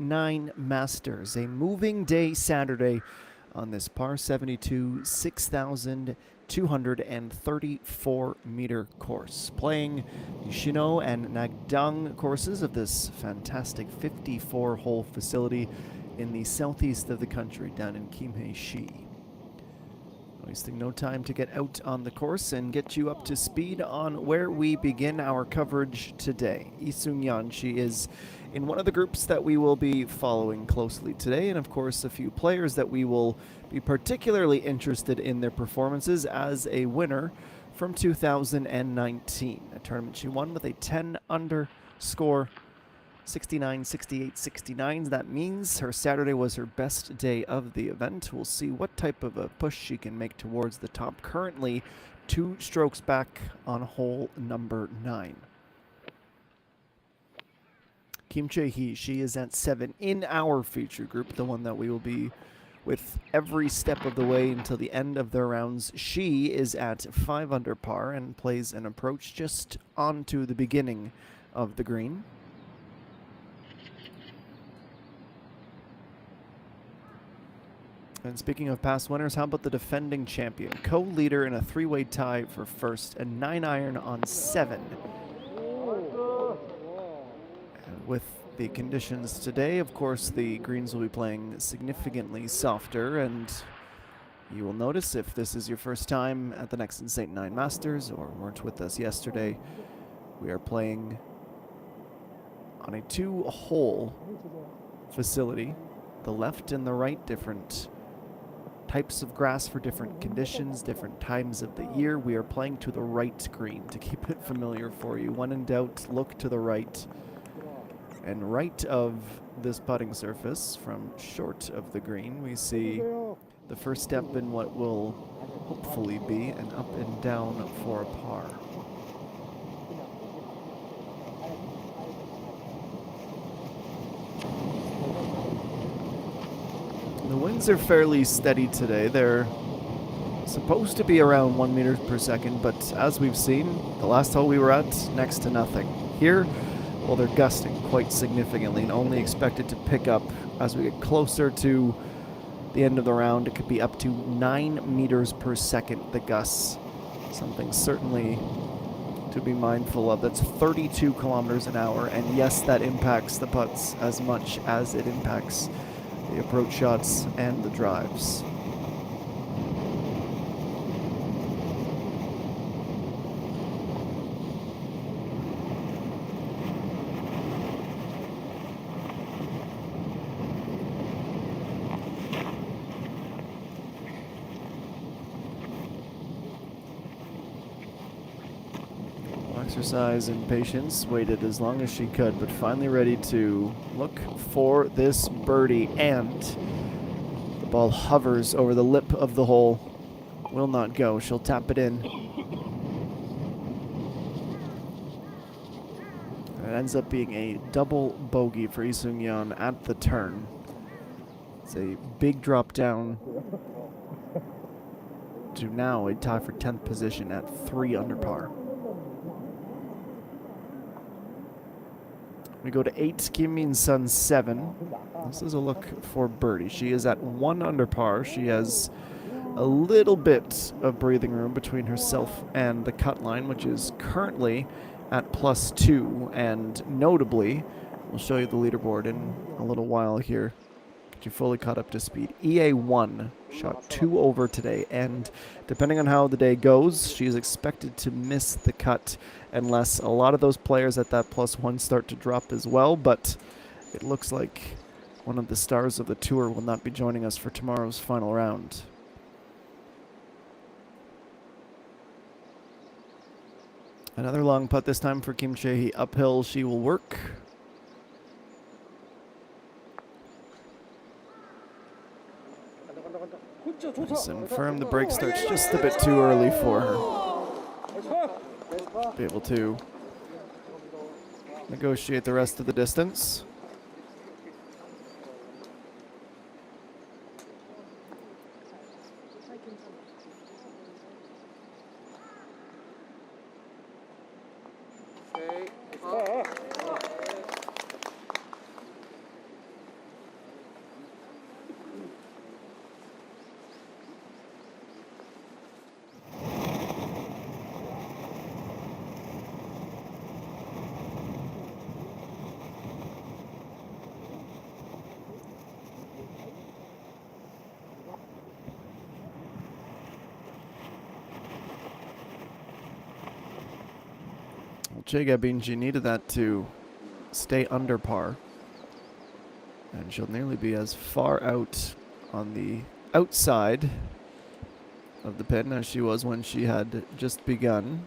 SaintNine Masters, a moving day Saturday on this par 72, 6,234 meter course. Playing Chino and Nagdang courses of this fantastic 54-hole facility in the southeast of the country down in Kimhae-shi. Wasting no time to get out on the course and get you up to speed on where we begin our coverage today. Lee Seung-yeon, she is in one of the groups that we will be following closely today, and of course a few players that we will be particularly interested in their performances as a winner from 2019, a tournament she won with a 10 under score, 69, 68, 69. That means her Saturday was her best day of the event. We'll see what type of a push she can make towards the top. Currently 2 strokes back on hole number 9. Kim Chae-hee, she is at 7 in our feature group, the one that we will be with every step of the way until the end of their rounds. She is at 5 under par and plays an approach just onto the beginning of the green. And speaking of past winners, how about the defending champion? Co-leader in a 3-way tie for first, a 9-iron on 7. And with the conditions today, of course, the greens will be playing significantly softer, and you will notice if this is your first time at the Nexen SaintNine Masters or weren't with us yesterday, we are playing on a 2-hole facility. The left and the right, different types of grass for different conditions, different times of the year. We are playing to the right green to keep it familiar for you. When in doubt, look to the right. And right of this putting surface, from short of the green, we see the first step in what will hopefully be an up and down for a par. The winds are fairly steady today. They're supposed to be around 1 meter per second, but as we've seen, the last hole we were at, next to nothing. Here, well, they're gusting quite significantly and only expected to pick up as we get closer to the end of the round. It could be up to 9 meters per second, the gusts. Something certainly to be mindful of. That's 32 kilometers an hour, and yes, that impacts the putts as much as it impacts the approach shots and the drives. Exercise and patience, waited as long as she could, but finally ready to look for this birdie, and the ball hovers over the lip of the hole, will not go. She'll tap it in. It ends up being a double bogey for Lee Seung-yeon at the turn. It's a big drop down to now a tie for 10th position at 3 under par. We go to 8, Kim Min-sun 7. This is a look for birdie. She is at 1 under par. She has a little bit of breathing room between herself and the cut line, which is currently at +2. And notably, we'll show you the leaderboard in a little while here. Get you fully caught up to speed. EA1 shot 2 over today, and depending on how the day goes, she is expected to miss the cut unless a lot of those players at that +1 start to drop as well. But it looks like one of the stars of the tour will not be joining us for tomorrow's final round. Another long putt this time for Kim Chae-hee. Uphill she will work. Nice and firm. The break starts just a bit too early for her. Be able to negotiate the rest of the distance. Chega Binji needed that to stay under par. And she'll nearly be as far out on the outside of the pin as she was when she had just begun.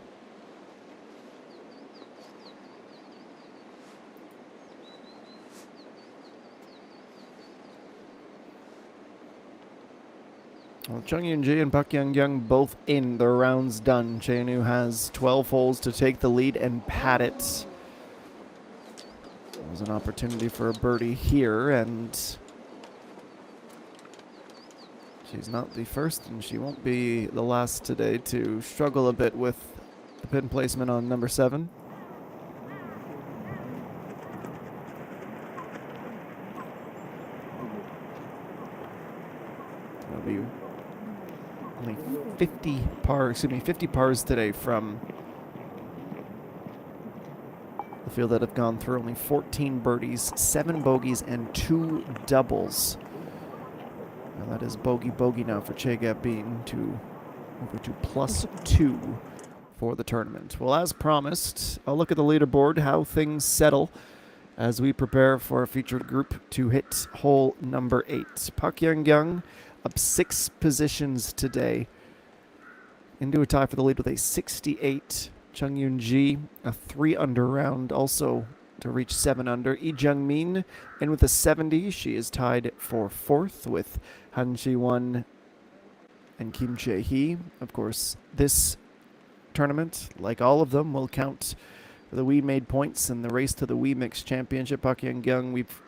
Well, Chung Yun-ji and Park Young-young both in, their rounds done. Cheonu has 12 holes to take the lead and pad it. There's an opportunity for a birdie here, and she's not the first, and she won't be the last today to struggle a bit with the pin placement on number 7. That'll be only 50 pars today from the field that have gone through. Only 14 birdies, 7 bogeys, and 2 doubles. Now that is bogey now for Chega Bin to over to +2 for the tournament. Well, as promised, I'll look at the leaderboard, how things settle as we prepare for a featured group to hit hole number 8. Park Young-young up 6 positions today into a tie for the lead with a 68. Chung Yun-ji, a 3 under round, also to reach 7 under. Lee Jung-min in with a 70. She is tied for 4th with Han Ji-won and Kim Jae-hee. Of course, this tournament, like all of them, will count for the Wii Made Points and the race to the Wii Mixed Championship. Park Young-young, we've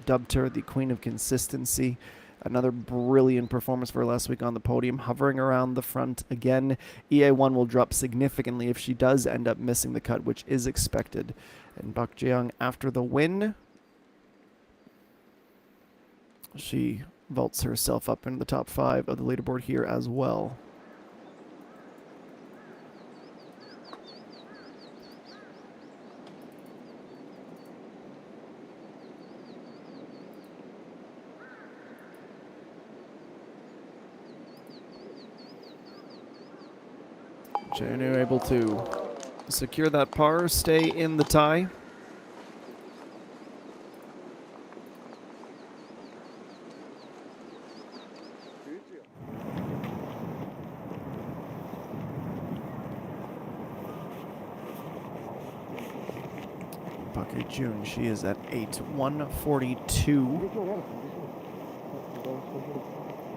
dubbed her the Queen of Consistency. Another brilliant performance for her last week on the podium, hovering around the front again. EA1 will drop significantly if she does end up missing the cut, which is expected. And Park Ji-young, after the win, she vaults herself up into the top 5 of the leaderboard here as well. Cheonu able to secure that par, stay in the tie. Park Jun, she is at 8, 142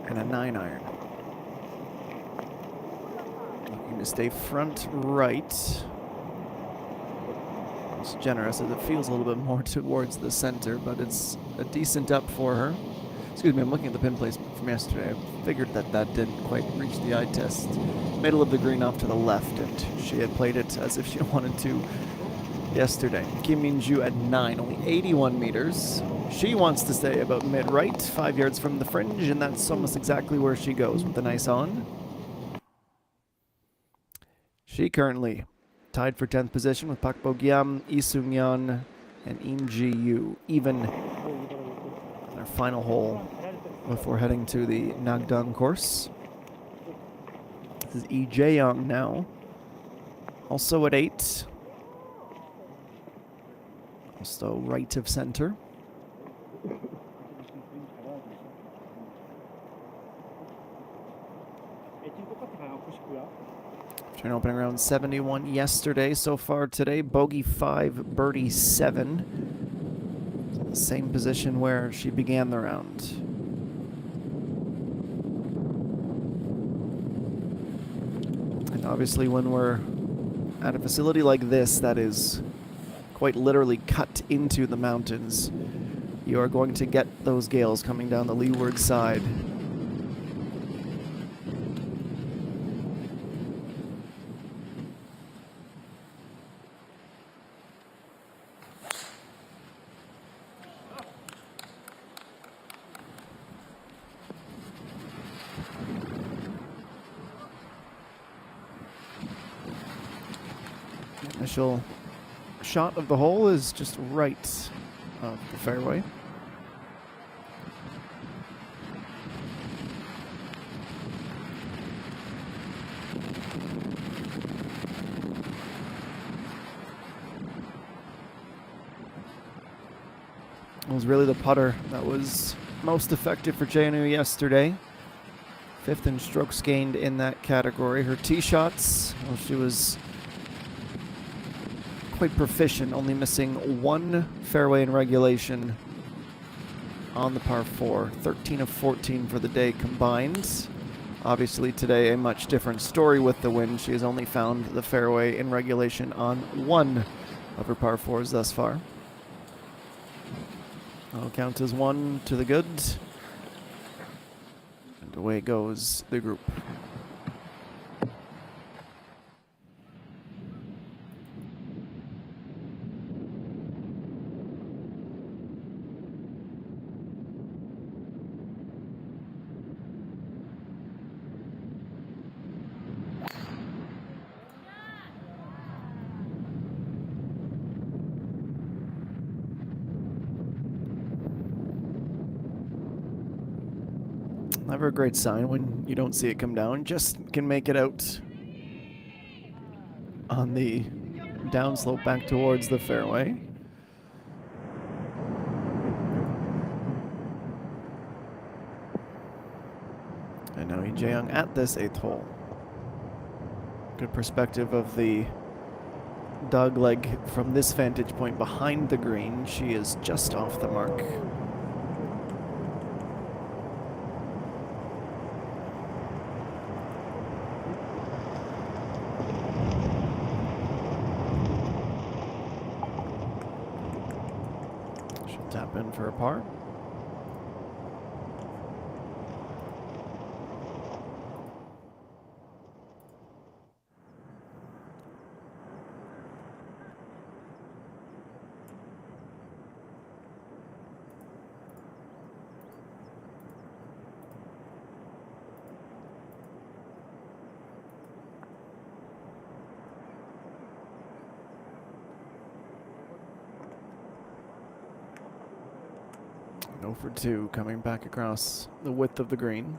and a 9 iron. To stay front right. It's generous as it feels a little bit more towards the center, but it's a decent up for her. Excuse me, I'm looking at the pin placement from yesterday. I figured that didn't quite reach the eye test. Middle of the green off to the left, and she had played it as if she wanted to yesterday. Kim Min-ju at 9, only 81 meters. She wants to stay about mid-right, 5 yards from the fringe, and that's almost exactly where she goes with a nice on. She currently tied for 10th position with Park Bo-gyam, Lee Seung-yeon, and Im Ji-yu. Even in our final hole before heading to the Nagdang course. This is Lee Jae-young now. Also at 8. Also right of center. Turn opening around 71 yesterday. So far today, bogey 5, birdie 7. The same position where she began the round. And obviously when we're at a facility like this that is quite literally cut into the mountains, you are going to get those gales coming down the leeward side. Initial shot of the hole is just right of the fairway. was really the putter that was most effective for JNU yesterday. 5th in strokes gained in that category. Her tee shots, well, she was quite proficient, only missing 1 fairway in regulation on the par 4. 13 of 14 for the day combined. Obviously today a much different story with the win. She has only found the fairway in regulation on 1 of her par 4s thus far. That'll count as 1 to the good. And away goes the group. Never a great sign when you don't see it come down. Just can make it out on the downslope back towards the fairway. And now Lee Jae-young at this 8th hole. Good perspective of the dog leg from this vantage point behind the green. She is just off the mark. She'll tap in for a par. Go for 2, coming back across the width of the green.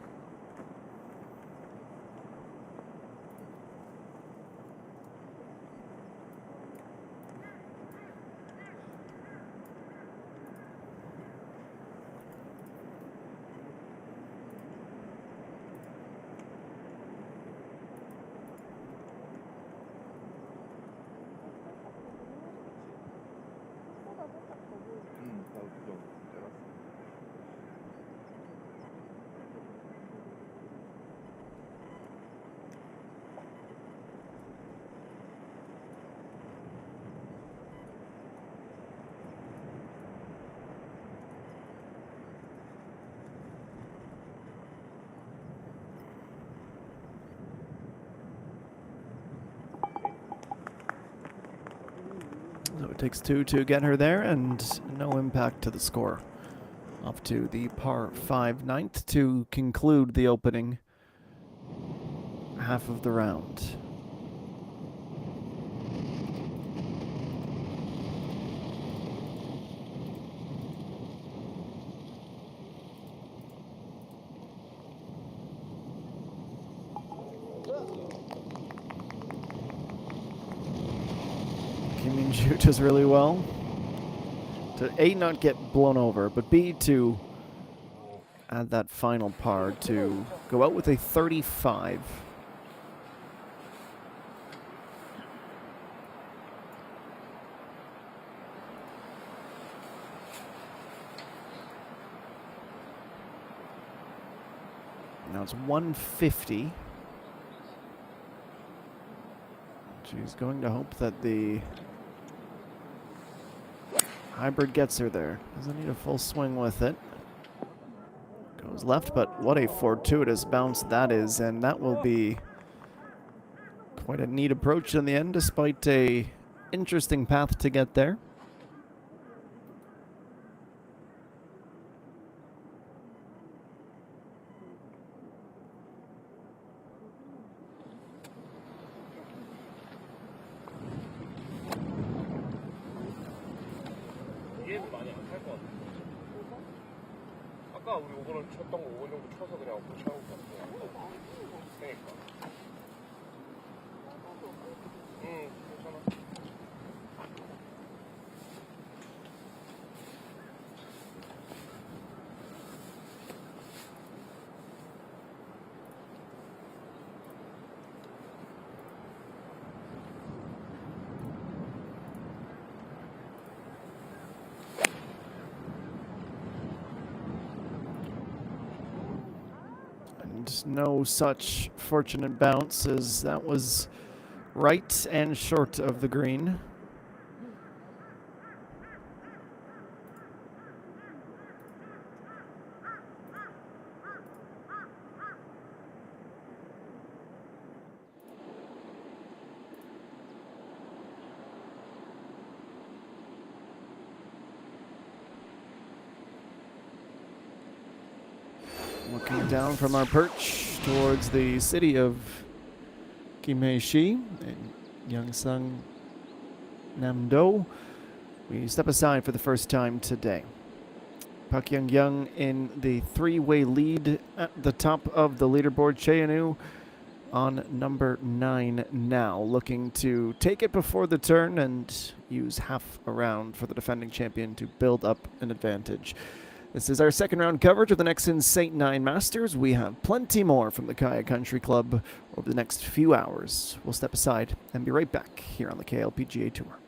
So it takes 2 to get her there, and no impact to the score. Off to the par 5 9th to conclude the opening half of the round. Kim Min-ju does really well to A, not get blown over, but B, to add that final par to go out with a 35. Now it's 150. She's going to hope that the hybrid gets her there. Doesn't need a full swing with it. Goes left, but what a fortuitous bounce that is, and that will be quite a neat approach in the end, despite a interesting path to get there. 아까 우리 5번을 쳤던 거 5번 정도 쳐서 그냥 붙여놓은 것 같아. 그러니까. 괜찮아. and no such fortunate bounce, as that was right and short of the green. Looking down from our perch towards the city of Kimhae-shi in Gyeongsang Namdo, we step aside for the first time today. Park Young in the three-way lead at the top of the leaderboard. Cheonu on number 9 now, looking to take it before the turn and use half a round for the defending champion to build up an advantage. This is our second round coverage of the Nexen SaintNine Masters. We have plenty more from the Kaya Country Club over the next few hours. We'll step aside and be right back here on the KLPGA Tour.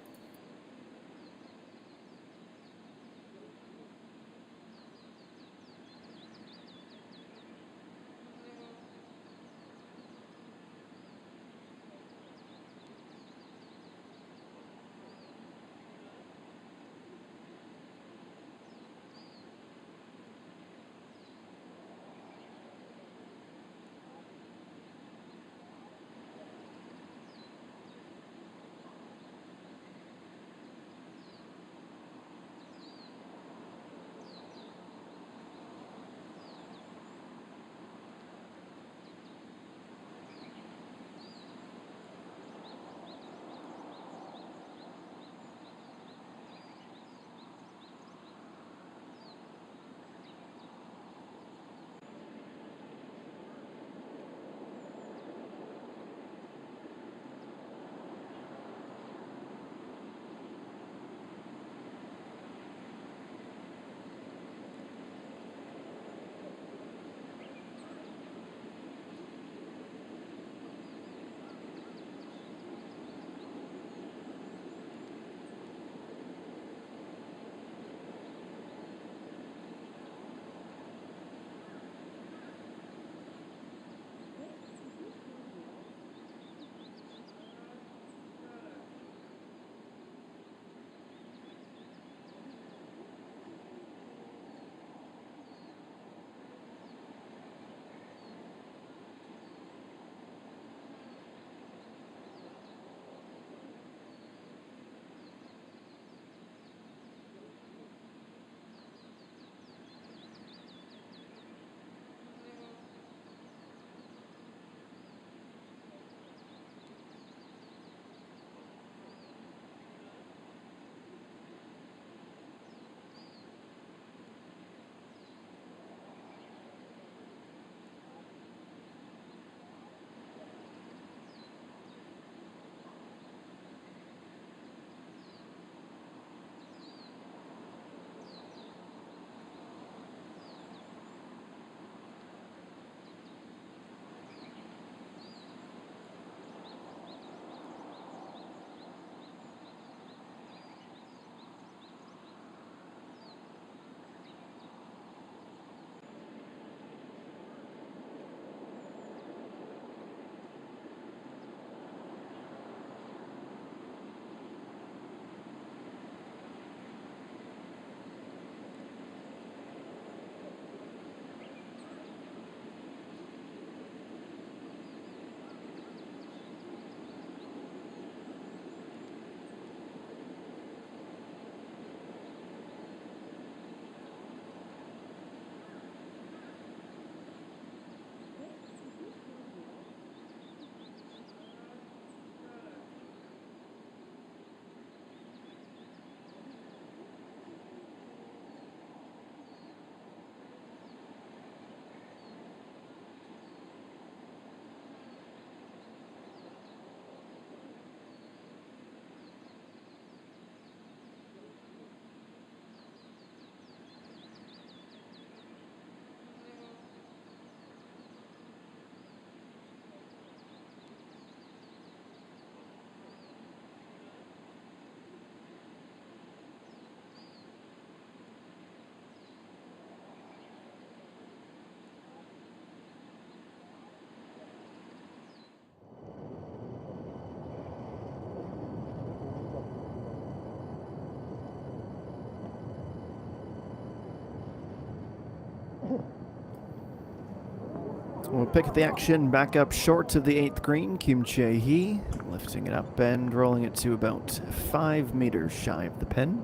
We'll pick the action back up short of the 8th green. Kim Chae-hee lifting it up and rolling it to about 5 meters shy of the pin.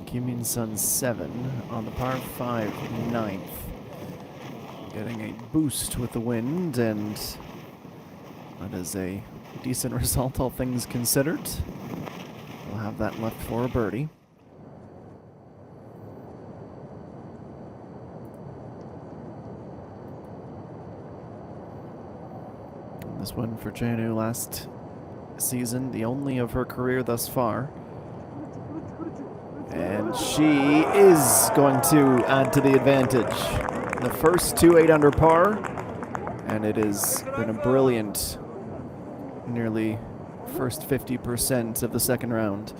Kim In-sun 7 on the par 5 9th. Getting a boost with the wind, and that is a decent result, all things considered. We'll have that left for a birdie. And this one for Chanu last season, the only of her career thus far. And she is going to add to the advantage. The first 2 8 under par, and it has been a brilliant nearly first 50% of the second round.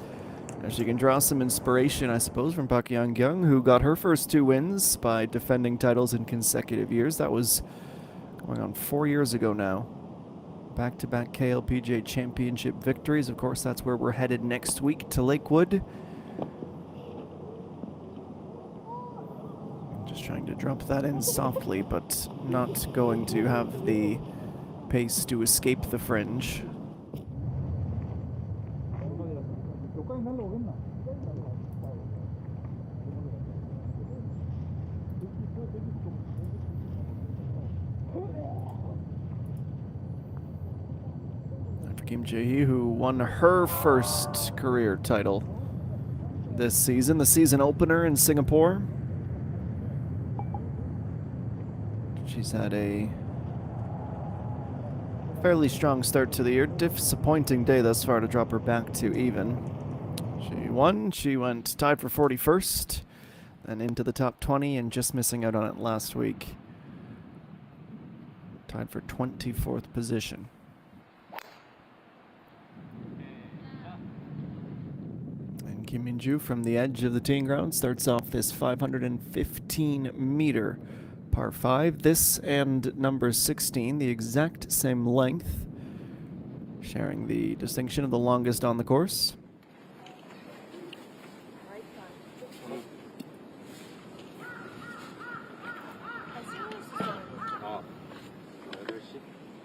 As you can draw some inspiration, I suppose, from Park Young-kyung, who got her first 2 wins by defending titles in consecutive years. That was going on 4 years ago now. Back-to-back KLPGA championship victories. Of course, that's where we're headed next week, to Lakewood. Just trying to drop that in softly, but not going to have the pace to escape the fringe. And for Kim Chae-hee, who won her first career title this season, the season opener in Singapore. She's had a fairly strong start to the year. Disappointing day thus far to drop her back to even. She won. She went tied for 41st, then into the top 20, and just missing out on it last week. Tied for 24th position. And Kim Min-ju from the edge of the teeing ground starts off this 515-meter par 5. This and number 16, the exact same length, sharing the distinction of the longest on the course.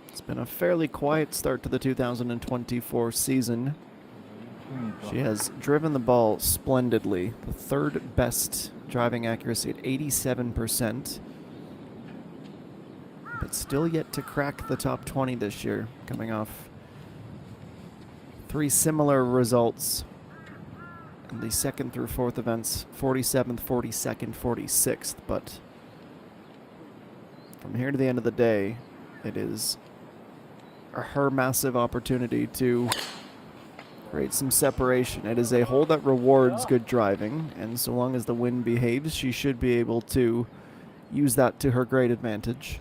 It's been a fairly quiet start to the 2024 season. She has driven the ball splendidly, the 3rd best driving accuracy at 87%. But still yet to crack the top 20 this year, coming off 3 similar results in the 2nd through 4th events, 47th, 42nd, 46th. But from here to the end of the day, it is her massive opportunity to create some separation. It is a hole that rewards good driving, and so long as the wind behaves, she should be able to use that to her great advantage.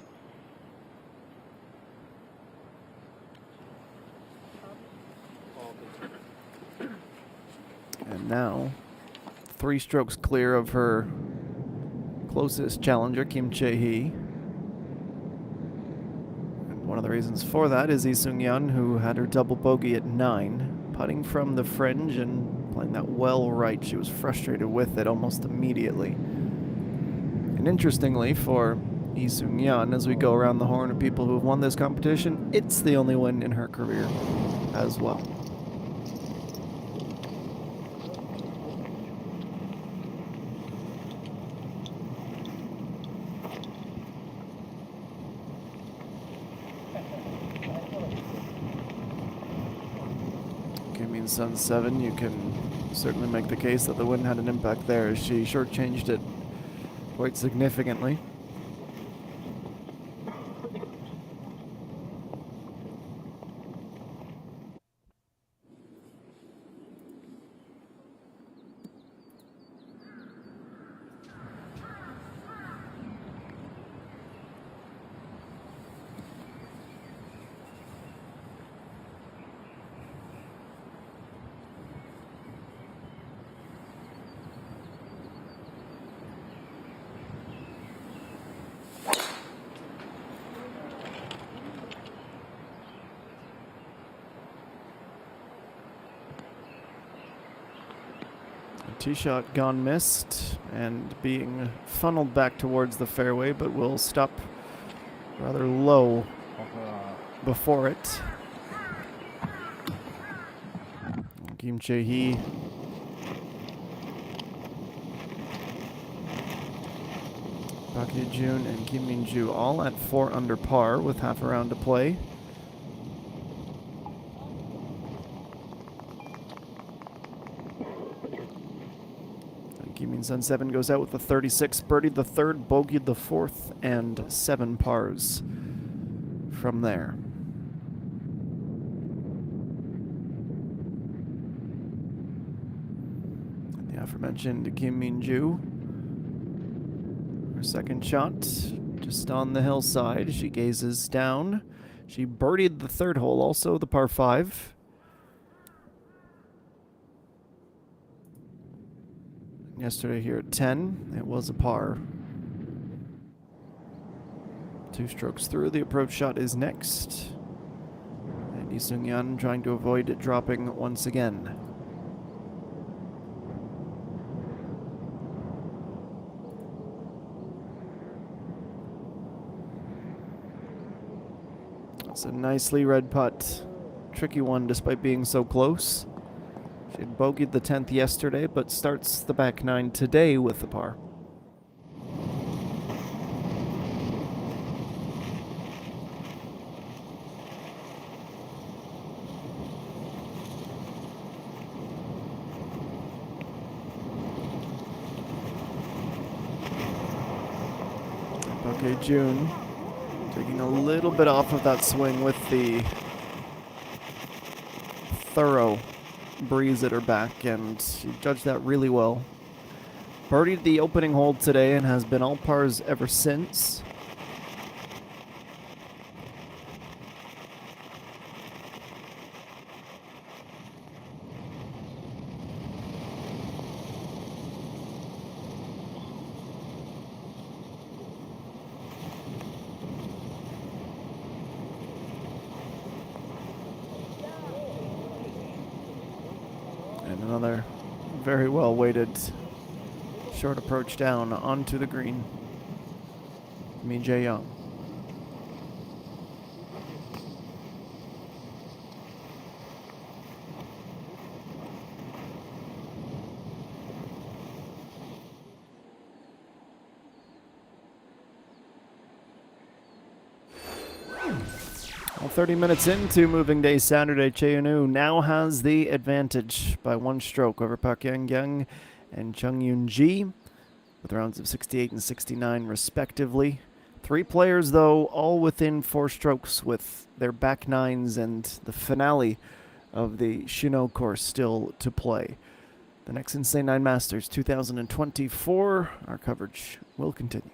And now, 3 strokes clear of her closest challenger, Kim Chae-hee. And one of the reasons for that is Lee Seung-yeon, who had her double bogey at 9, putting from the fringe and playing that well right. She was frustrated with it almost immediately. And interestingly, for Lee Seung-yeon, as we go around the horn of people who have won this competition, it's the only win in her career as well. Kim In-sun 7, you can certainly make the case that the wind had an impact there as she shortchanged it quite significantly. Tee shot gone missed and being funneled back towards the fairway, but will stop rather low before it. Kim Chae-hee Park Hee-jun and Kim Min-ju all at 4 under par with half a round to play. And Kim Min-sun 7 goes out with a 36, birdied the 3rd, bogeyed the 4th, and 7 pars from there. The aforementioned Kim Min-ju. Her second shot, just on the hillside. She gazes down. She birdied the 3rd hole, also the par 5. Yesterday here at 10, it was a par. 2 strokes through. The approach shot is next. And Lee Seung-yeon trying to avoid it dropping once again. It's a nicely read putt. Tricky one despite being so close. She had bogeyed the 10th yesterday, but starts the back 9 today with the par. Okay, June taking a little bit off of that swing with the thorough breeze at her back, and she judged that really well. Birdied the opening hole today and has been all pars ever since. And another very well weighted short approach down onto the green. Min Jae-young. Well, 30 minutes into moving day Saturday, Chae Eun-woo now has the advantage by 1 stroke over Park Yang-young and Chung Yoon-ji with rounds of 68 and 69 respectively. 3 players, though, all within 4 strokes with their back 9s and the finale of the Shino course still to play. The Nexen SaintNine Masters 2024. Our coverage will continue.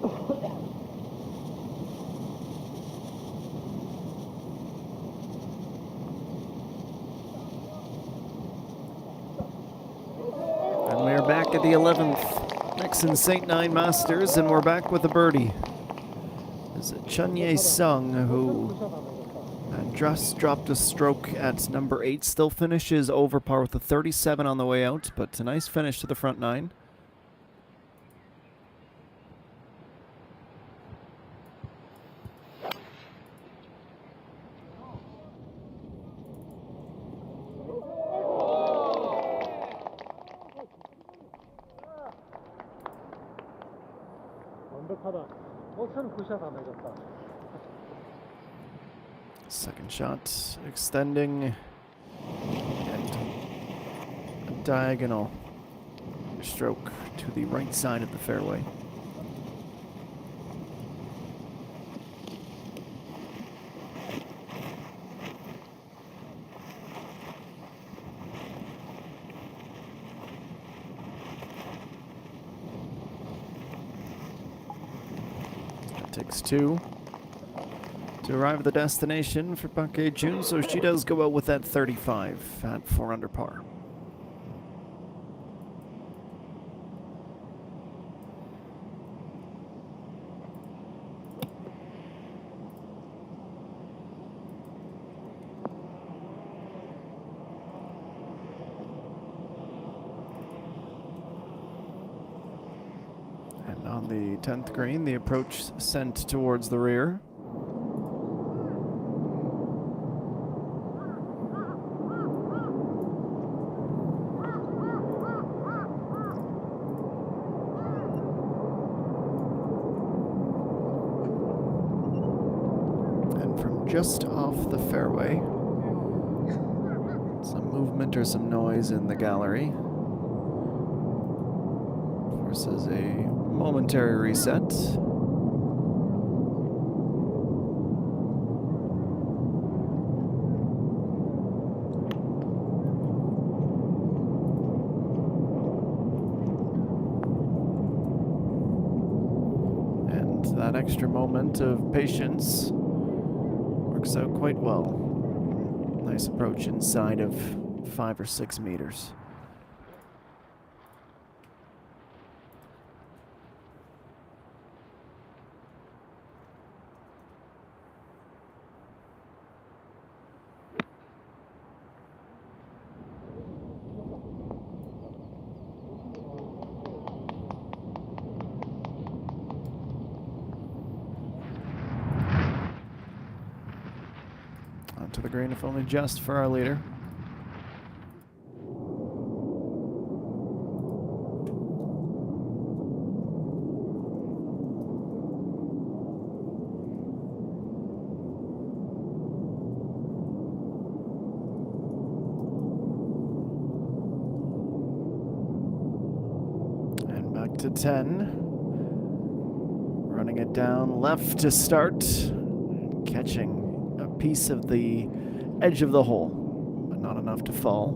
And we're back at the 11th Nexen SaintNine Masters, and we're back with a birdie. It's Chunye Sung, who just dropped a stroke at number 8, still finishes over par with a 37 on the way out, but a nice finish to the front 9. Second shot extending and a diagonal stroke to the right side of the fairway. It takes 2 to arrive at the destination for Park June, so she does go out with that 35 at 4 under par. And on the 10th green, the approach sent towards the rear. Just off the fairway. Some movement or some noise in the gallery. Forces a momentary reset. And that extra moment of patience works out quite well. Nice approach inside of 5 or 6 meters. To the green, if only just for our leader. And back to 10. Running it down left to start. Catching a piece of the edge of the hole, but not enough to fall.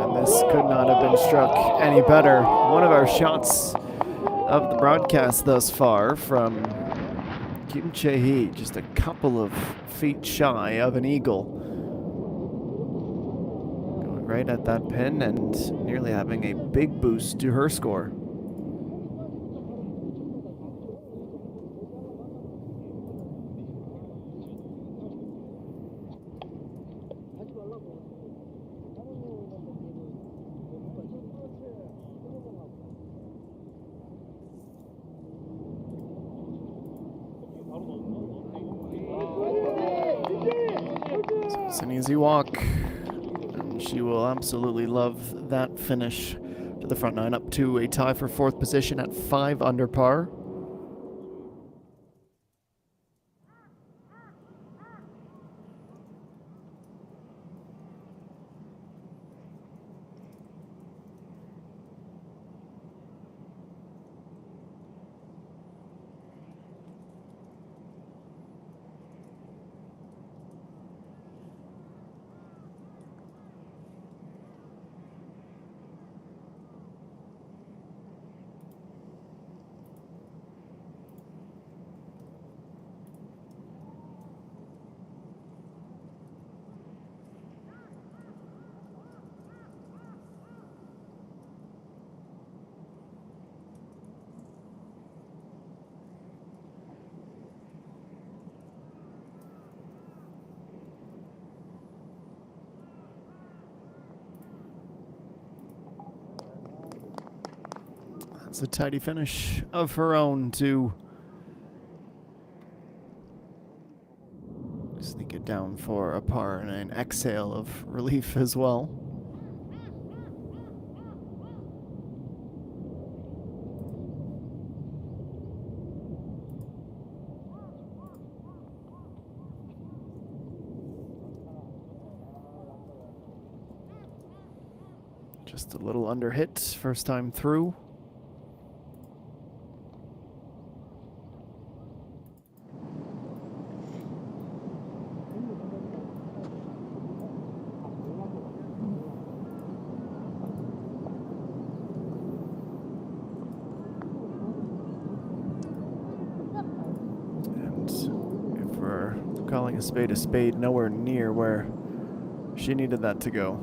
And this could not have been struck any better. One of our shots of the broadcast thus far from Kim Chae-hee, just a couple of feet shy of an eagle. Going right at that pin and nearly having a big boost to her score. It's an easy walk, and she will absolutely love that finish to the front 9, up to a tie for 4th position at 5 under par. It's a tidy finish of her own to sneak it down for a par and an exhale of relief as well. Just a little under hit first time through. And if we're calling a spade, nowhere near where she needed that to go.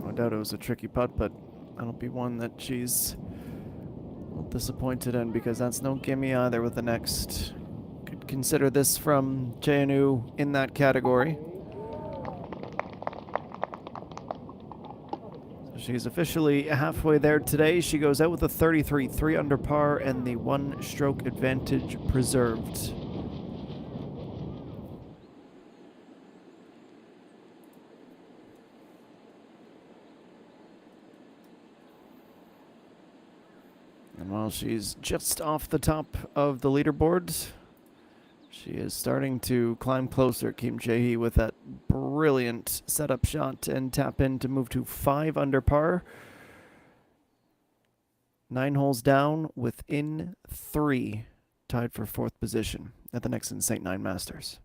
No doubt it was a tricky putt, but that'll be one that she's a little disappointed in because that's no gimme either with the next. Could consider this from JNU in that category. So she's officially halfway there today. She goes out with a 33, 3 under par, and the 1-stroke advantage preserved. And while she's just off the top of the leaderboard, she is starting to climb closer. Kim Jae-hee with that brilliant setup shot and tap in to move to 5 under par. 9 holes down within 3, tied for 4th position at the Nexen SaintNine Masters.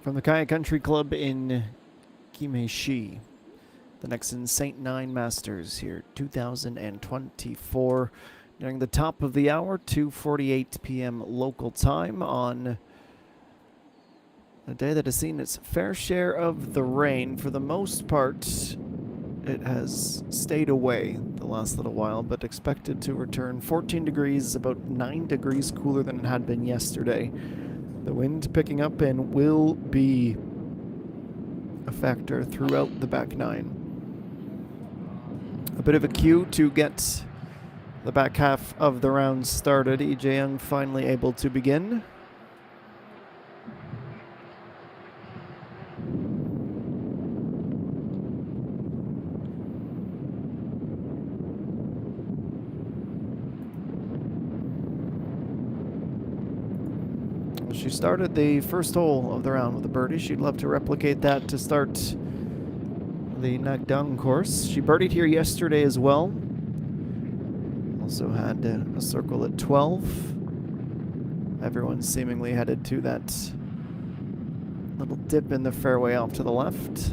From the Kaya Country Club in Kimeishi, the Nexen SaintNine Masters here, 2024. During the top of the hour, 2:48 p.m. local time on a day that has seen its fair share of the rain. For the most part, it has stayed away the last little while, but expected to return 14 degrees, about 9 degrees cooler than it had been yesterday. The wind picking up and will be a factor throughout the back nine. A bit of a cue to get the back half of the round started. EJ Young finally able to begin. She started the first hole of the round with a birdie. She'd love to replicate that to start the Nagdang course. She birdied here yesterday as well. Also had a circle at 12. Everyone seemingly headed to that little dip in the fairway off to the left.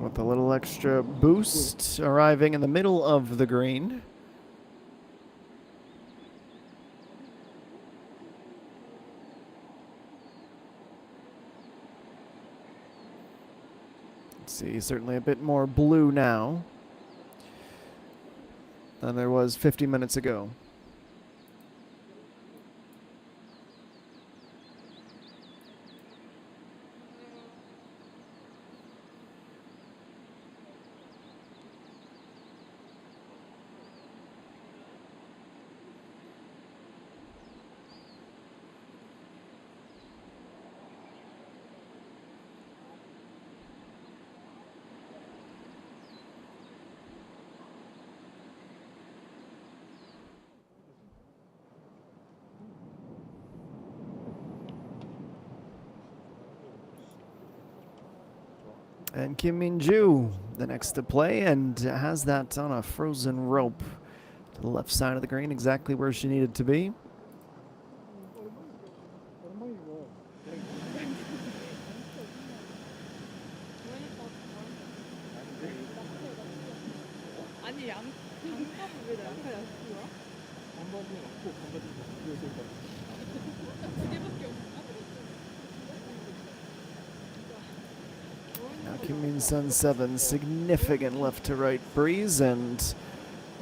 With a little extra boost, arriving in the middle of the green. Let's see, certainly a bit more blue now than there was 50 minutes ago. And Kim Min-ju, the next to play, and has that on a frozen rope to the left side of the green, exactly where she needed to be. Now Kim Min-sun 7, significant left to right breeze, and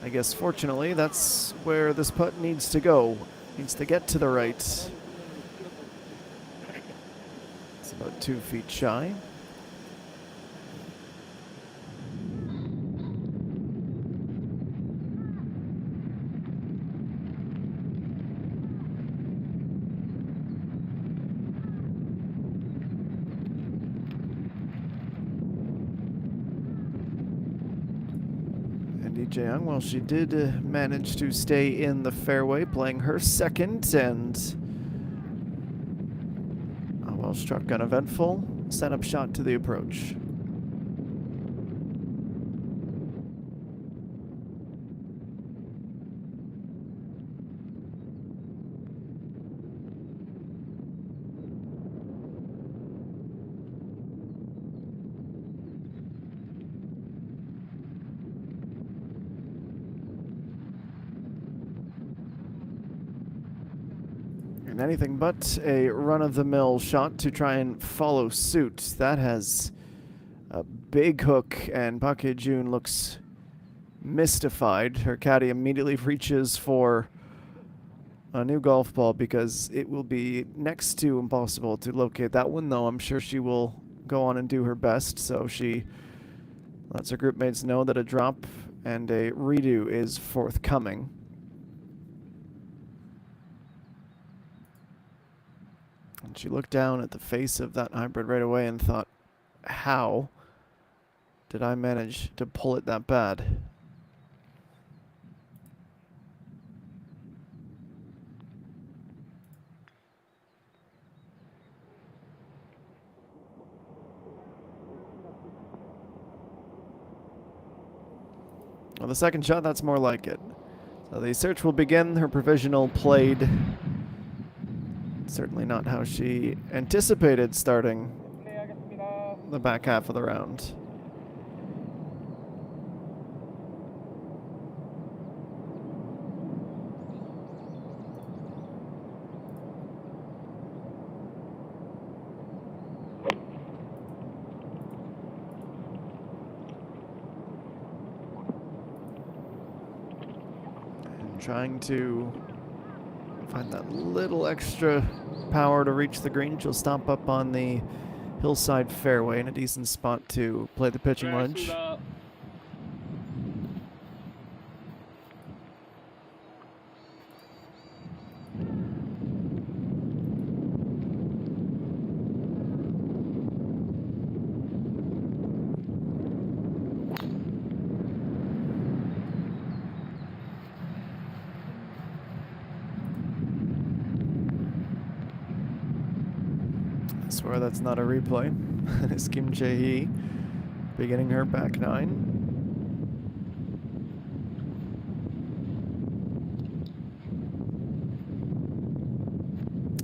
I guess fortunately that's where this putt needs to go. Needs to get to the right. It's about 2 feet shy. Young, well, she did manage to stay in the fairway, playing her second, and a well-struck, uneventful setup shot to the approach. And anything but a run-of-the-mill shot to try and follow suit. That has a big hook, and Park Hye-jun looks mystified. Her caddy immediately reaches for a new golf ball because it will be next to impossible to locate that one, though I'm sure she will go on and do her best. So she lets her group mates know that a drop and a redo is forthcoming. And she looked down at the face of that hybrid right away and thought, how did I manage to pull it that bad? Well, the second shot, that's more like it. So the search will begin. Her provisional played. Certainly not how she anticipated starting the back half of the round. And trying to find that little extra power to reach the green. She'll stomp up on the hillside fairway in a decent spot to play the pitching wedge. I swear that's not a replay. It's Kim Jae-hee beginning her back nine.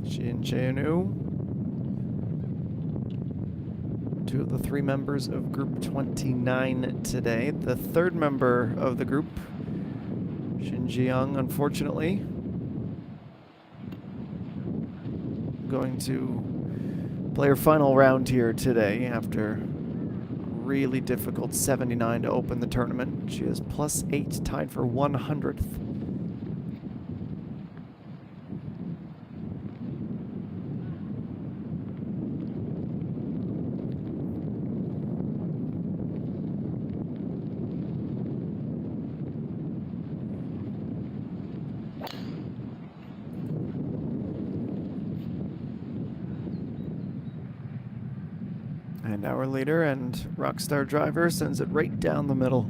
She and Cheonu, two of the three members of Group 29 today. The third member of the group, Shin Ji-young, unfortunately, going to play her final round here today after really difficult 79 to open the tournament. She is +8, tied for 100th. And our leader and rockstar driver sends it right down the middle.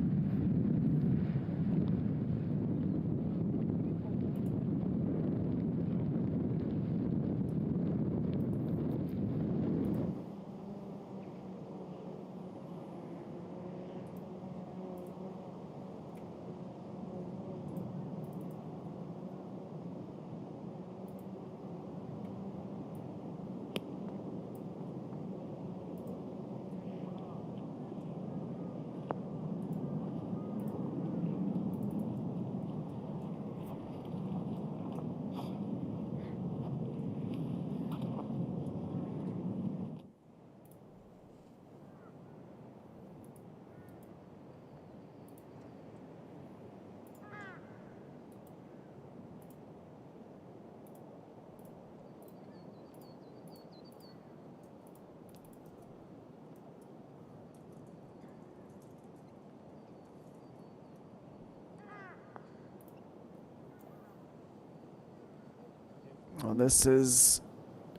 Well, this is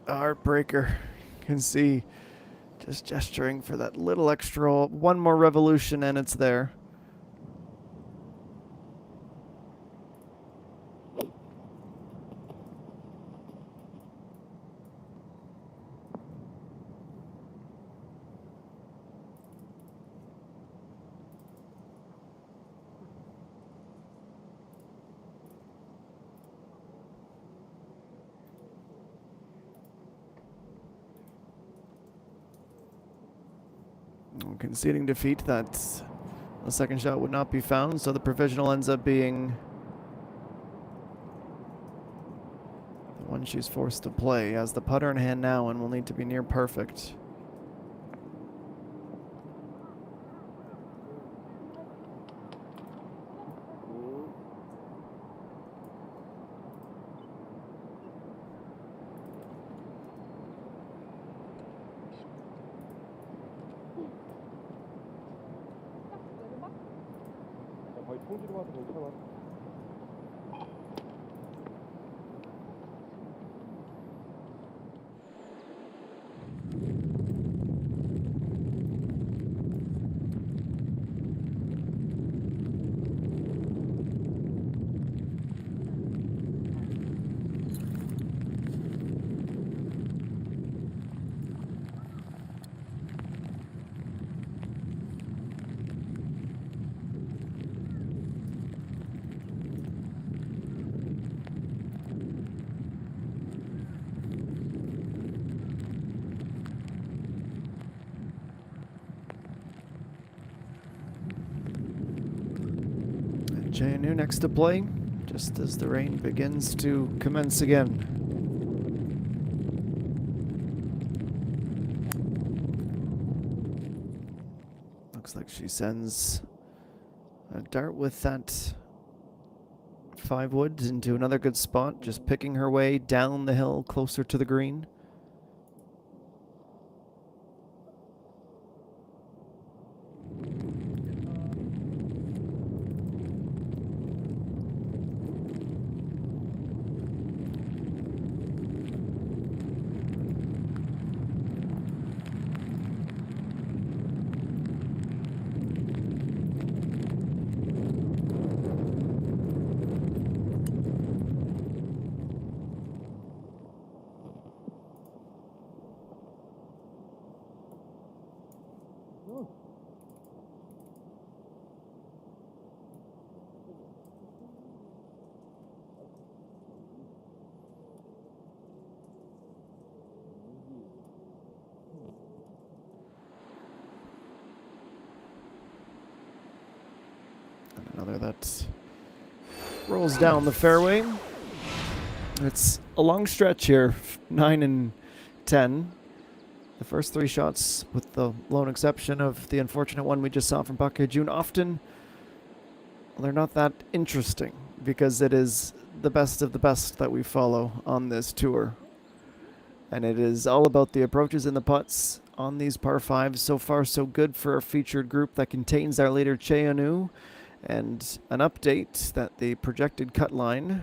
a heartbreaker. You can see just gesturing for that little extra, one more revolution and it's there. Conceding defeat, that the second shot would not be found, so the provisional ends up being the one she's forced to play. Has the putter in hand now and will need to be near perfect. 거의 통지로 와도 괜찮아. JNU next to play, just as the rain begins to commence again. Looks like she sends a dart with that 5 wood into another good spot, just picking her way down the hill closer to the green. Another that rolls down the fairway. It's a long stretch here, 9 and 10. The first 3 shots, with the lone exception of the unfortunate one we just saw from Park June, often they're not that interesting because it is the best of the best that we follow on this tour. And it is all about the approaches and the putts on these par 5s. So far, so good for our featured group that contains our leader, Cheonu. And an update that the projected cut line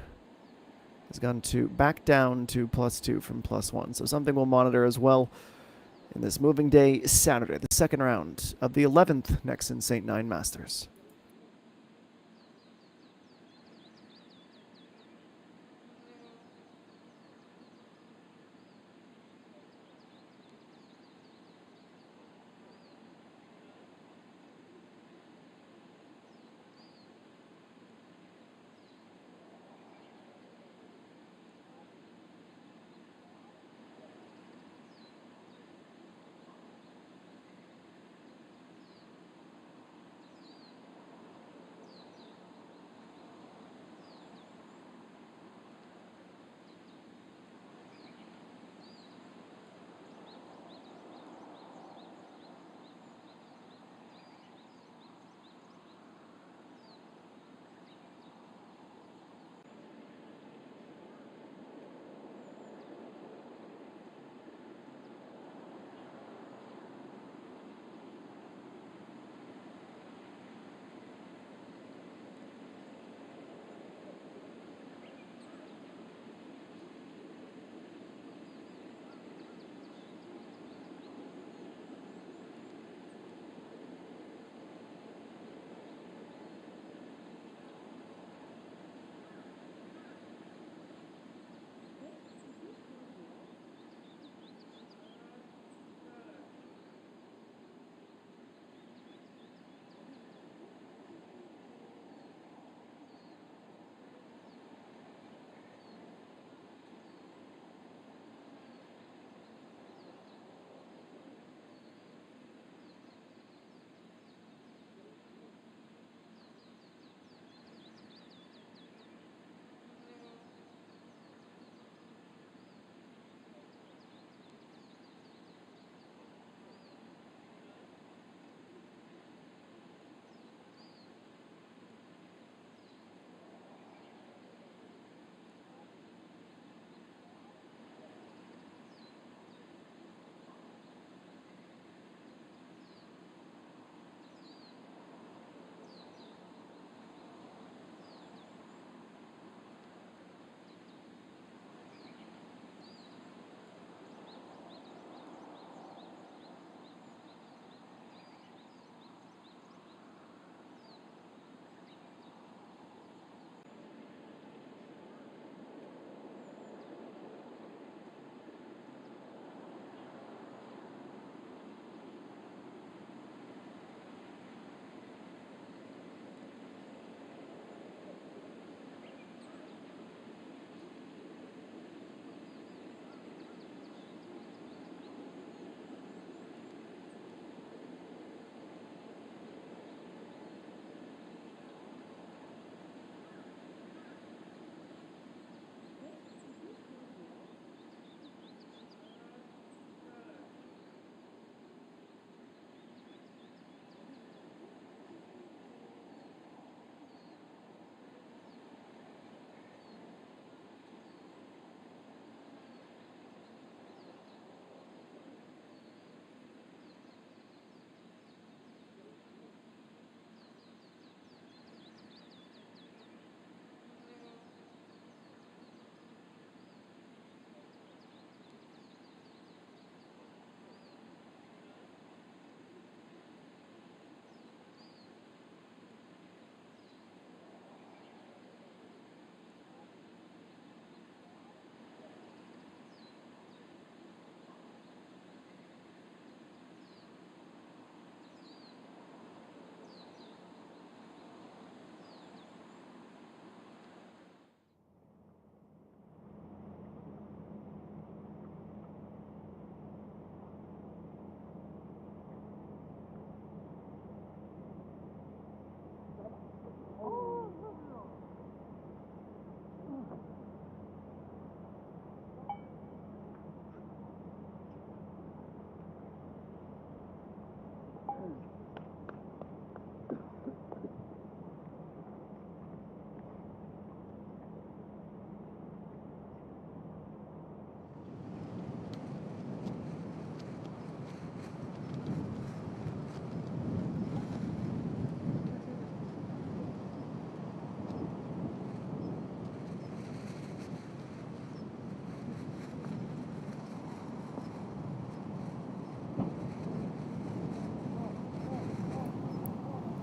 has gone back down to +2 from +1. So something we'll monitor as well in this moving day Saturday, the second round of the 11th Nexen SaintNine Masters.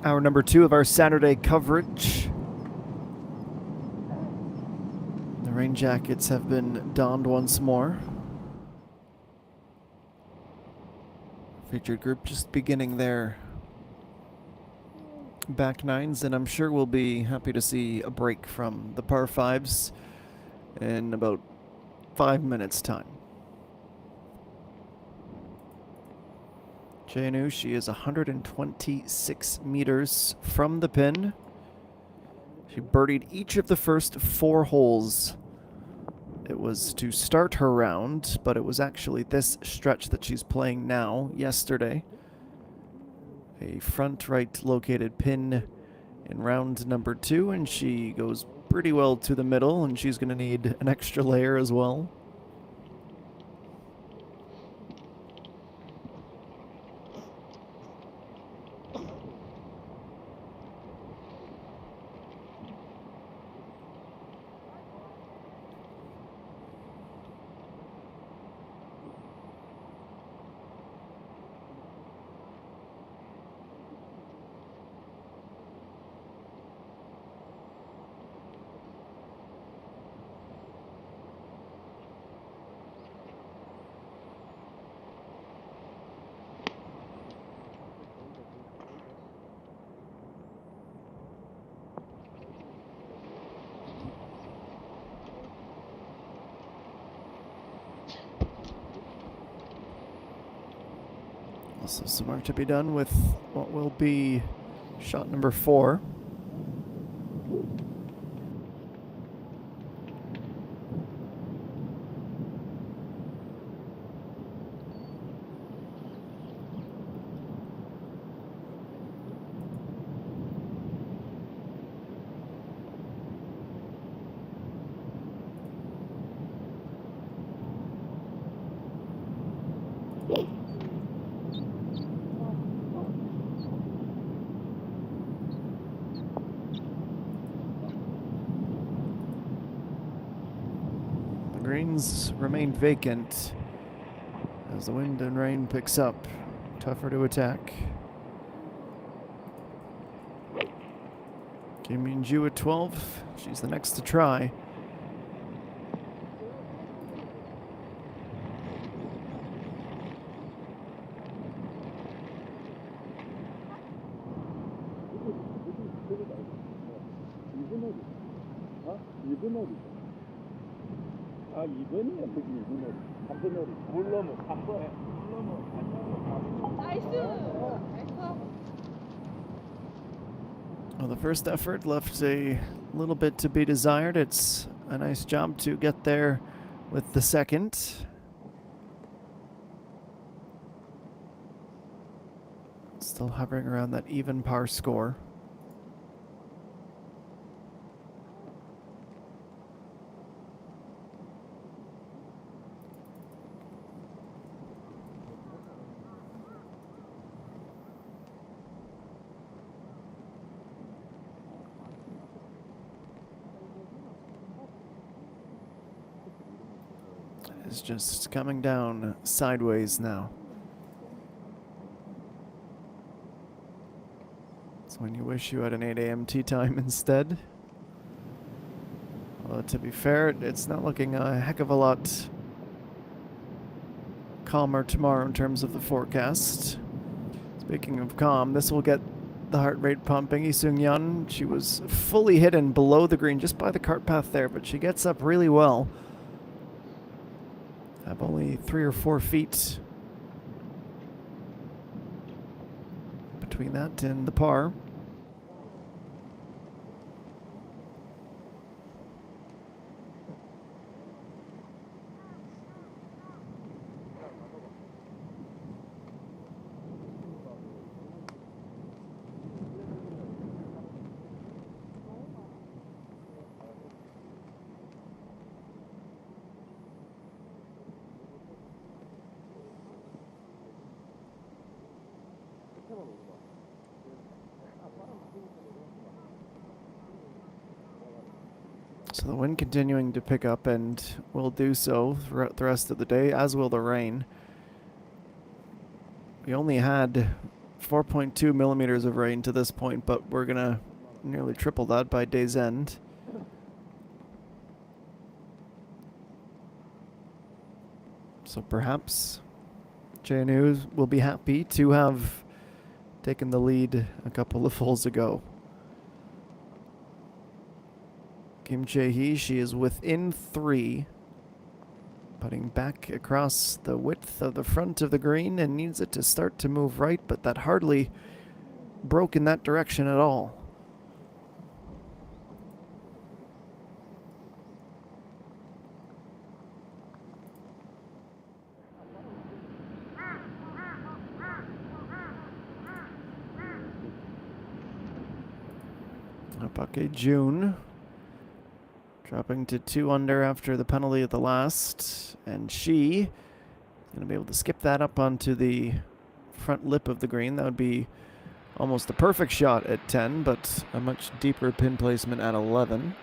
Hour number 2 of our Saturday coverage. The rain jackets have been donned once more. Featured group just beginning their back nines, and I'm sure we'll be happy to see a break from the par 5s in about 5 minutes' time. Janu, she is 126 meters from the pin. She birdied each of the first 4 holes. It was to start her round, but it was actually this stretch that she's playing now, yesterday. A front right located pin in round number 2, and she goes pretty well to the middle, and she's going to need an extra layer as well. Also some work to be done with what will be shot number 4. Greens remain vacant as the wind and rain picks up. Tougher to attack. Kim Min-ju at 12. She's the next to try. Well, the first effort left a little bit to be desired. It's a nice job to get there with the second. Still hovering around that even par score. It's just coming down sideways now. It's when you wish you had an 8 a.m. tee time instead. Well, to be fair, it's not looking a heck of a lot calmer tomorrow in terms of the forecast. Speaking of calm, this will get the heart rate pumping. Lee Seung-yeon, she was fully hidden below the green just by the cart path there, but she gets up really well. Have only 3 or 4 feet between that and the par. So the wind continuing to pick up and will do so throughout the rest of the day, as will the rain. We only had 4.2 millimeters of rain to this point, but we're going to nearly triple that by day's end. So perhaps JNU will be happy to have taken the lead a couple of holes ago. Kim Jae-hee, she is within 3. Putting back across the width of the front of the green and needs it to start to move right, but that hardly broke in that direction at all. Apake June dropping to 2 under after the penalty at the last, and she is going to be able to skip that up onto the front lip of the green. That would be almost a perfect shot at 10, but a much deeper pin placement at 11.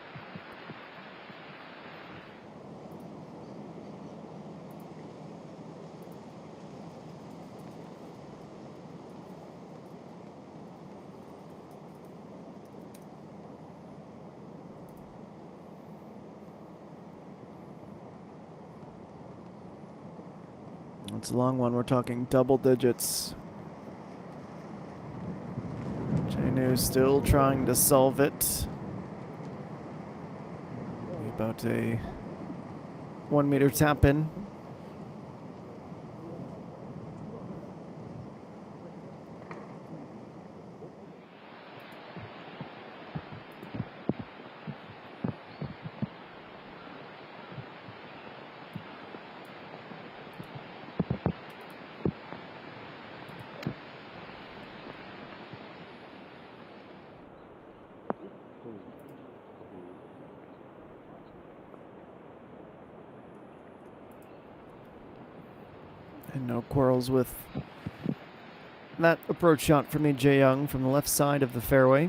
It's a long one. We're talking double digits. Jainu still trying to solve it. About a 1 meter tap in. And no quarrels with that approach shot from Jae Young from the left side of the fairway.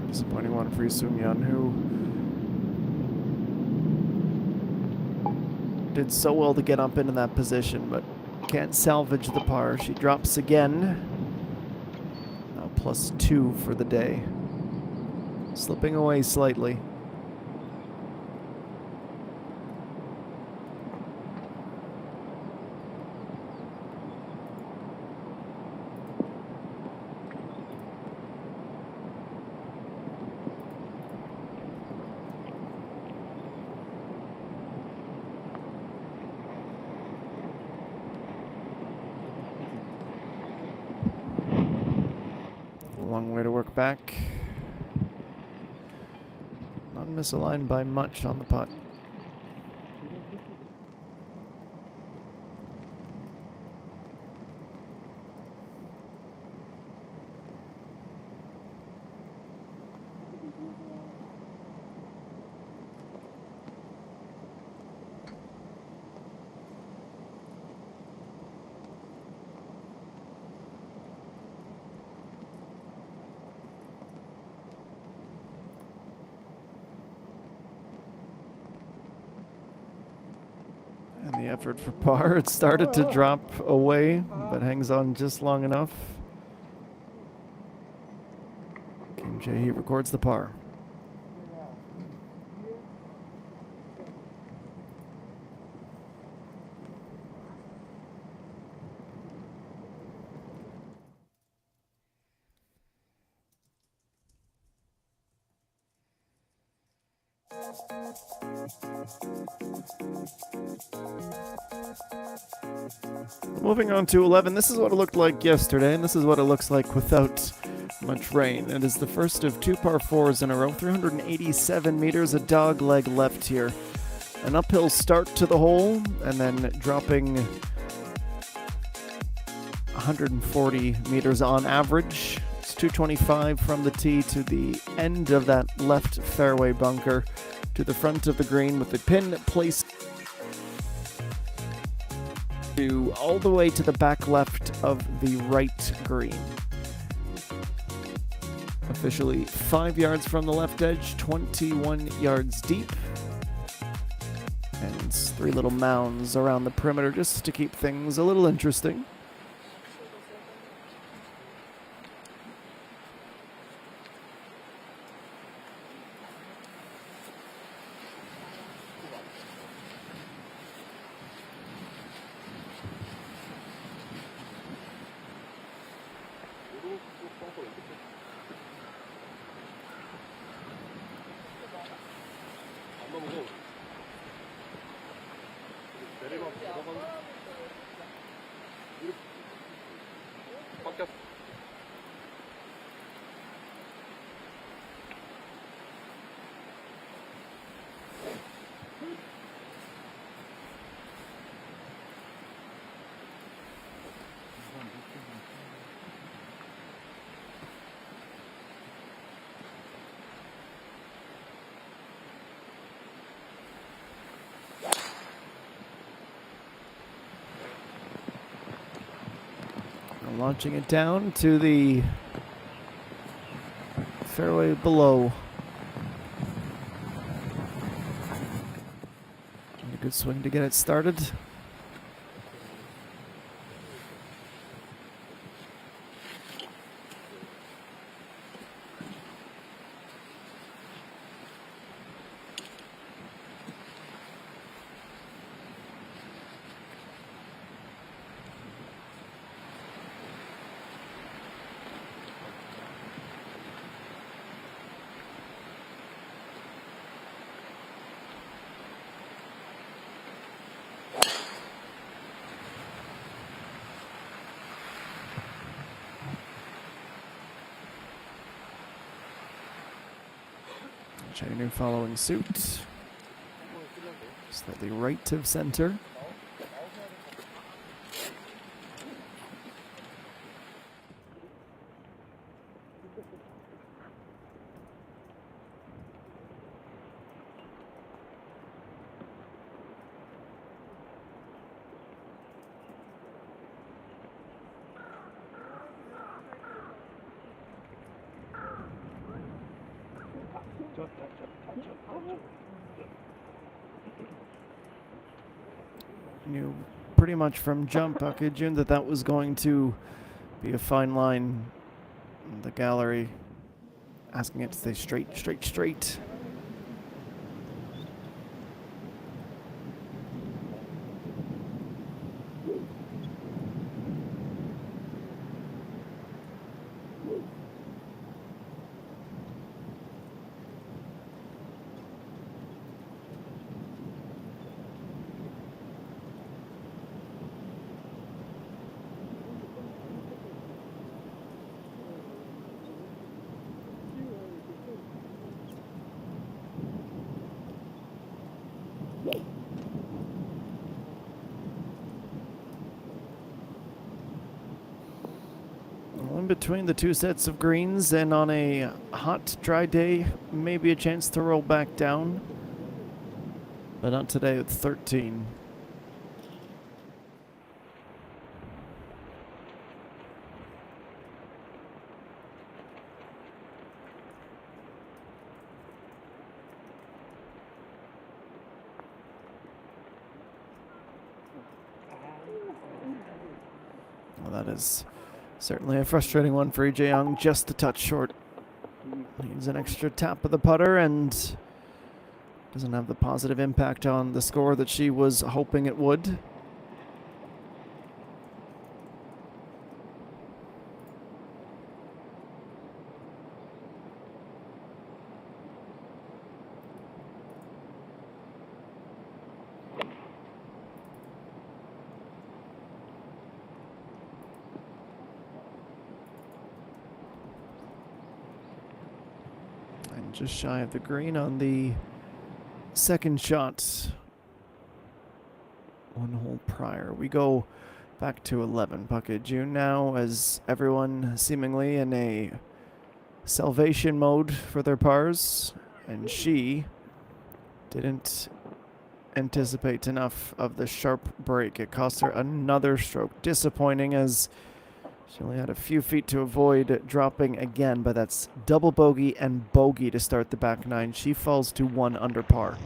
Disappointing one for Sung-yeon, who did so well to get up into that position, but can't salvage the par. She drops again. Now +2 for the day. Slipping away slightly. Long way to work back. Not misaligned by much on the putt. And the effort for par, it started to drop away, but hangs on just long enough. Kim Jae-hee records the par. Moving on to 11, this is what it looked like yesterday, and this is what it looks like without much rain. It is the first of 2 par 4s in a row, 387 meters, a dog leg left here. An uphill start to the hole, and then dropping 140 meters on average. It's 225 from the tee to the end of that left fairway bunker. to the front of the green with the pin placed all the way to the back left of the right green. Officially 5 yards from the left edge, 21 yards deep. And 3 little mounds around the perimeter just to keep things a little interesting. Launching it down to the fairway below. And a good swing to get it started. Chiner following suit. Slightly right of center. Knew pretty much from jump, Jun, that was going to be a fine line. The gallery asking it to stay straight, straight, straight. In between the 2 sets of greens, and on a hot, dry day, maybe a chance to roll back down. But not today with 13. Well, that is certainly a frustrating one for EJ Young, just a touch short. Needs an extra tap of the putter and doesn't have the positive impact on the score that she was hoping it would. Just shy of the green on the second shot. 1 hole prior. We go back to 11. Puckett June now, as everyone seemingly in a salvation mode for their pars. And she Didn't anticipate enough of the sharp break. It cost her another stroke. Disappointing, as she only had a few feet to avoid dropping again, but that's double bogey and bogey to start the back nine. She falls to 1 under par.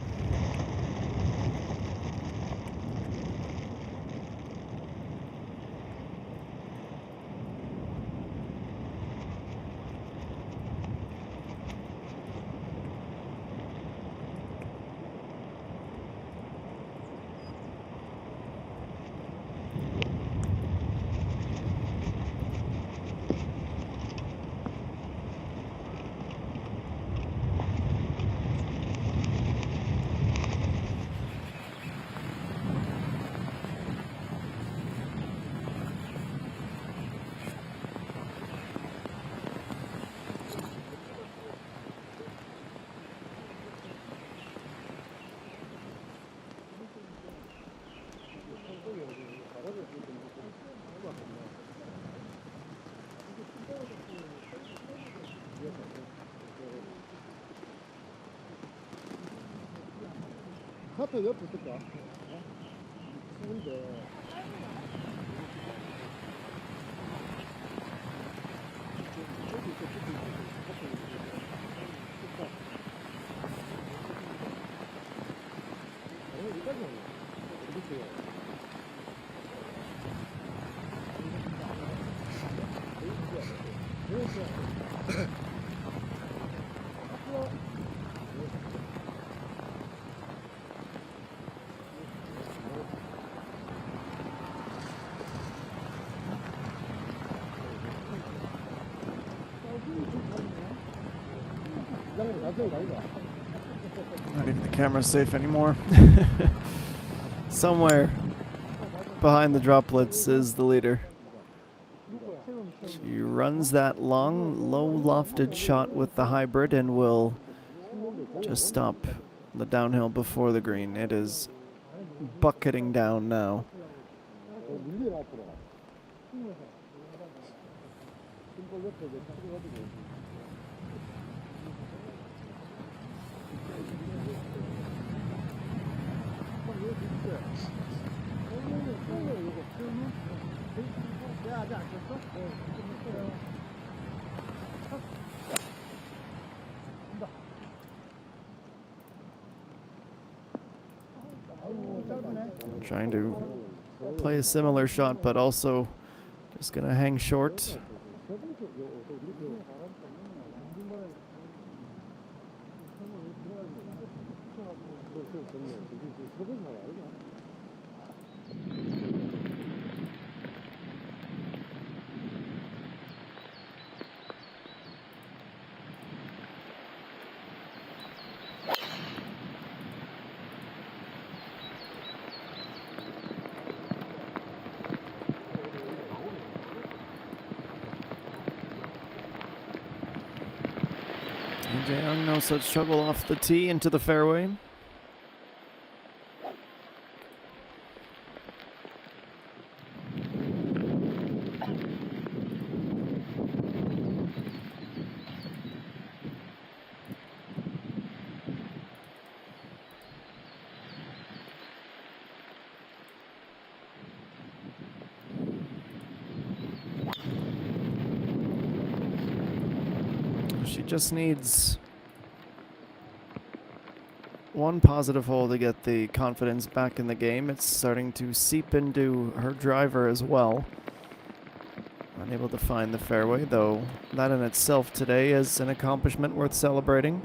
카페 옆에 있을까? 추운데. Not even the camera's safe anymore. Somewhere behind the droplets is the leader. She runs that long, low lofted shot with the hybrid and will just stop the downhill before the green. It is bucketing down now. Trying to play a similar shot, but also just gonna hang short. Young, no such trouble off the tee into the fairway. She just needs one positive hole to get the confidence back in the game. It's starting to seep into her driver as well. Unable to find the fairway, though that in itself today is an accomplishment worth celebrating.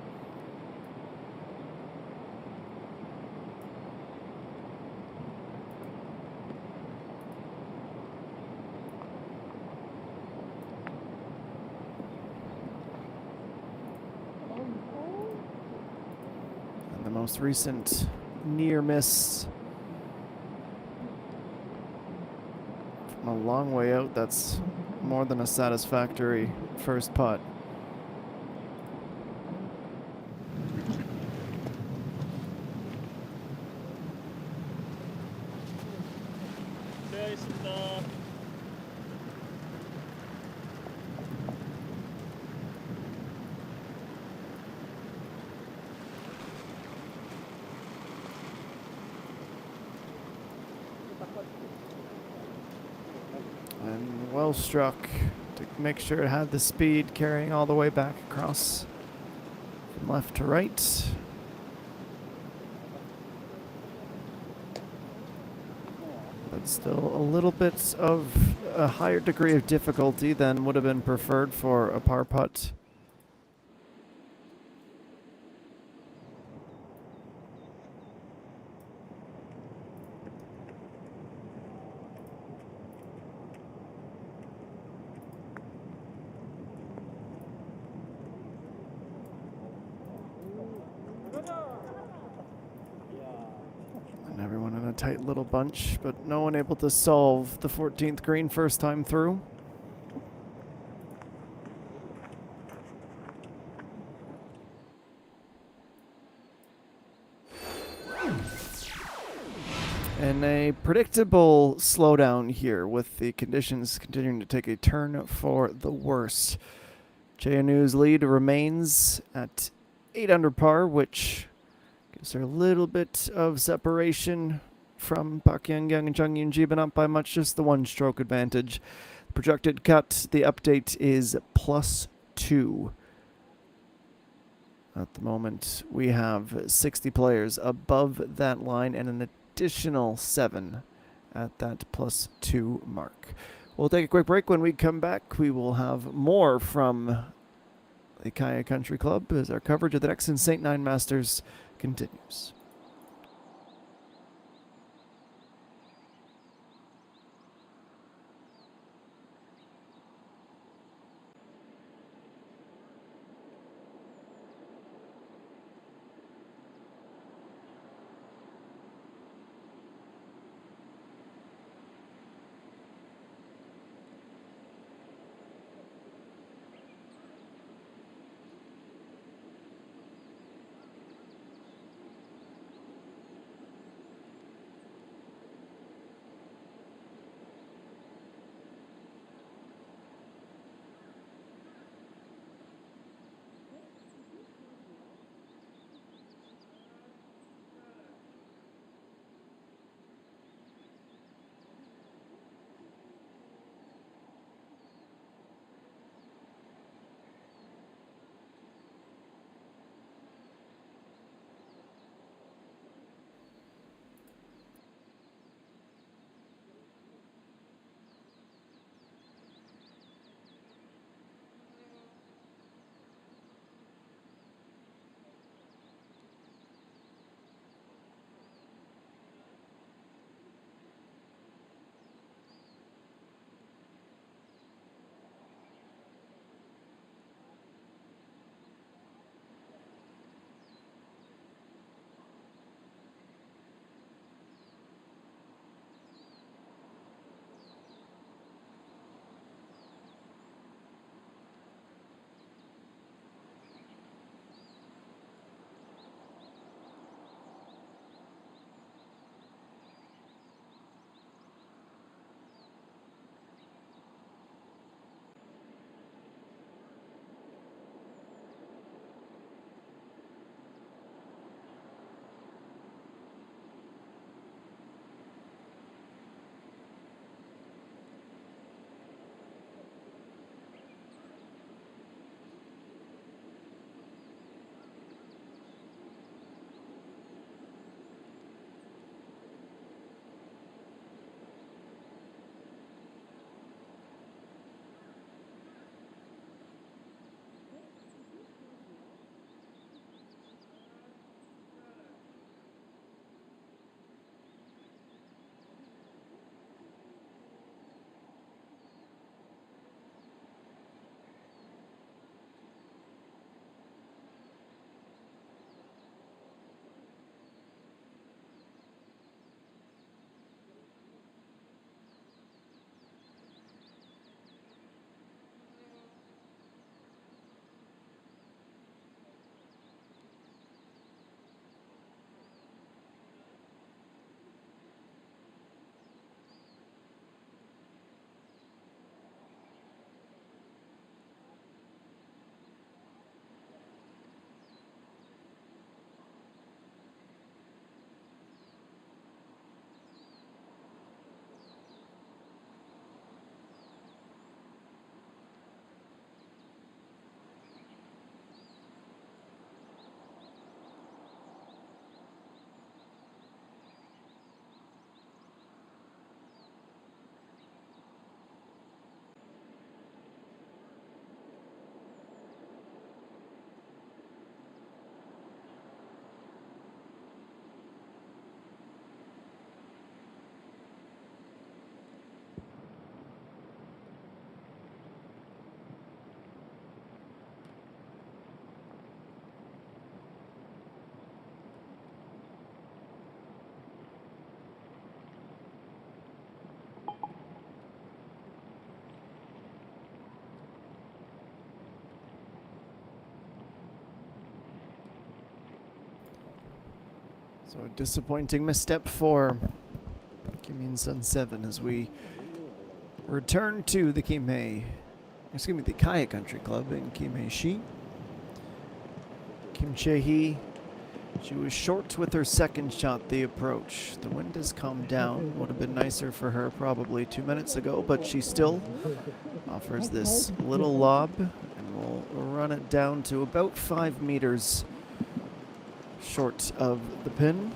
Most recent near miss from a long way out. That's more than a satisfactory first putt. And well struck to make sure it had the speed carrying all the way back across from left to right. But still a little bit of a higher degree of difficulty than would have been preferred for a par putt. And everyone in a tight little bunch, but no one able to solve the 14th green first time through. And a predictable slowdown here with the conditions continuing to take a turn for the worse. JNU's lead remains at 8 under par, which gives her a little bit of separation from Park Young and Chung Yun-ji, but not by much, just the one stroke advantage. Projected cut, the update is +2. At the moment, we have 60 players above that line and an additional 7 at that +2 mark. We'll take a quick break. When we come back, we will have more from the Kaya Country Club as our coverage of the Nexen SaintNine Masters continues. So a disappointing misstep for Kim Min-sun 7 as we return to the the Kaya Country Club in Kimhae-shi. Kim Chae-hee, she was short with her second shot, the approach. The wind has calmed down. Would have been nicer for her probably 2 minutes ago, but she still offers this little lob and will run it down to about 5 meters short of the pin.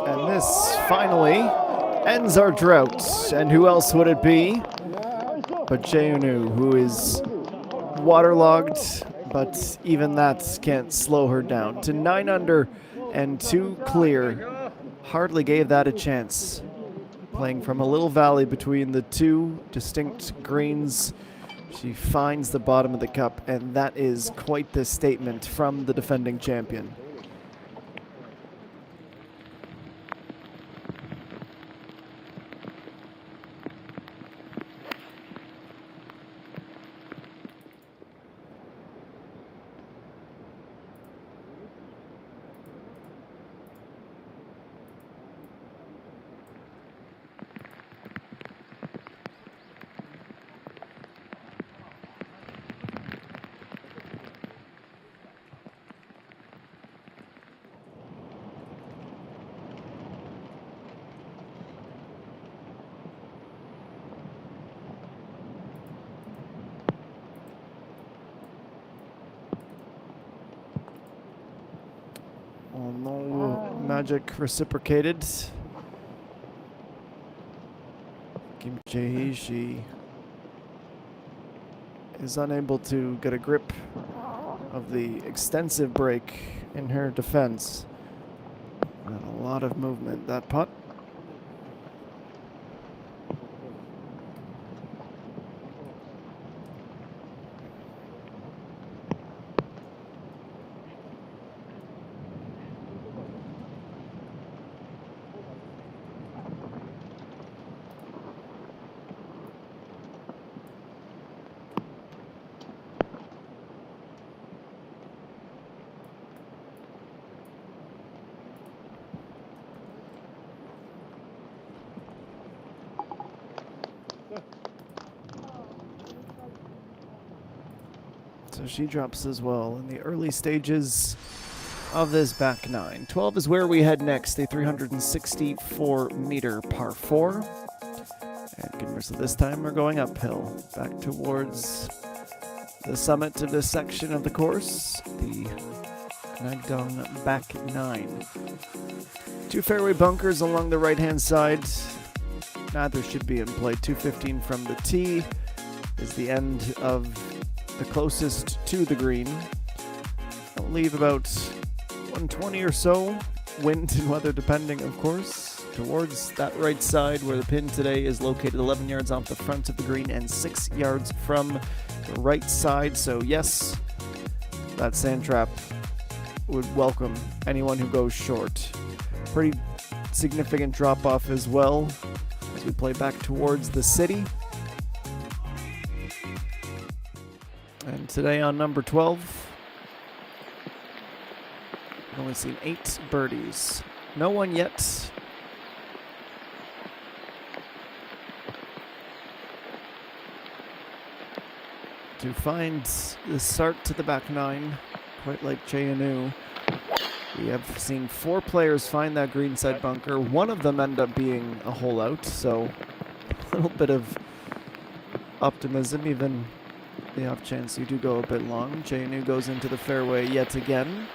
And this finally ends our drought. And who else would it be but Jae-Eun, who is waterlogged, but even that can't slow her down. To 9 under and 2 clear. Hardly gave that a chance. Playing from a little valley between the two distinct greens. She finds the bottom of the cup, and that is quite the statement from the defending champion. No magic reciprocated. Kim Chae-hee, she is unable to get a grip of the extensive break in her defense. And a lot of movement, that putt. So she drops as well in the early stages of this back nine. 12 is where we head next, a 364-meter par 4. And so this time we're going uphill, back towards the summit of this section of the course, the Nagdong back 9. 2 fairway bunkers along the right-hand side. Neither should be in play. 215 from the tee is the end of the closest to the green. I'll leave about 120 or so, wind and weather depending, of course, towards that right side where the pin today is located 11 yards off the front of the green and 6 yards from the right side. So yes, that sand trap would welcome anyone who goes short. Pretty significant drop off as well as we play back towards the city. And today on number 12, I've only seen 8 birdies. No one yet to find the start to the back nine, quite like Jae-Eun, We have seen 4 players find that greenside bunker. One of them end up being a hole out, so a little bit of optimism, even the off chance you do go a bit long. JNU goes into the fairway yet again.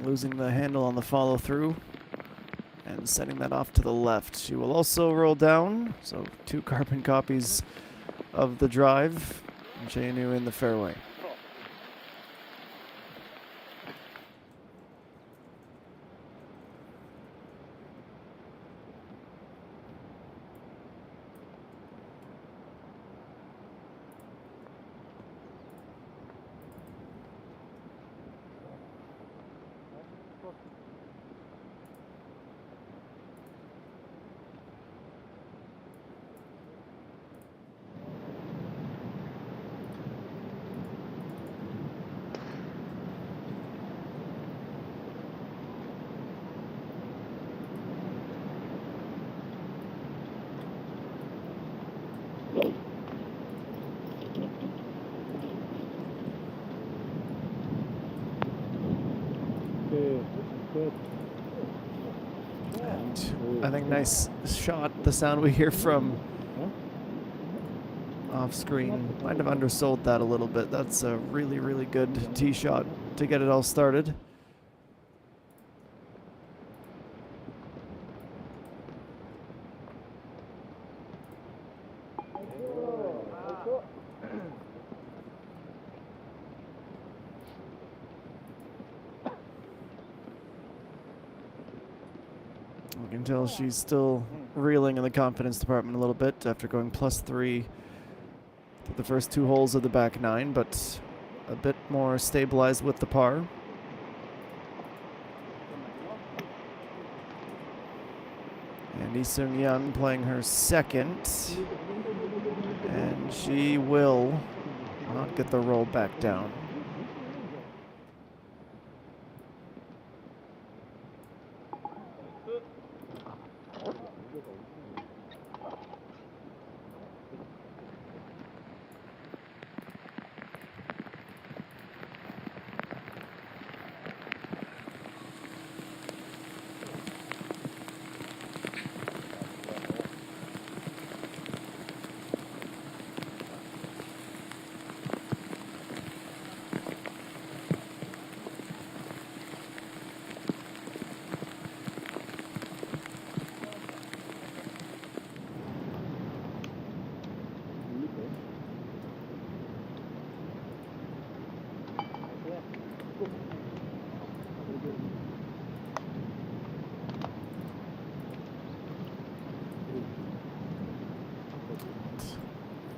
Losing the handle on the follow through and sending that off to the left. She will also roll down, so 2 carbon copies of the drive. JNU in the fairway. And I think nice shot. The sound we hear from off screen might have undersold that a little bit. That's a really, really good tee shot to get it all started. You can tell she's still reeling in the confidence department a little bit after going +3 through the first 2 holes of the back 9, but a bit more stabilized with the par. And Lee Seung Young playing her second, and she will not get the roll back down.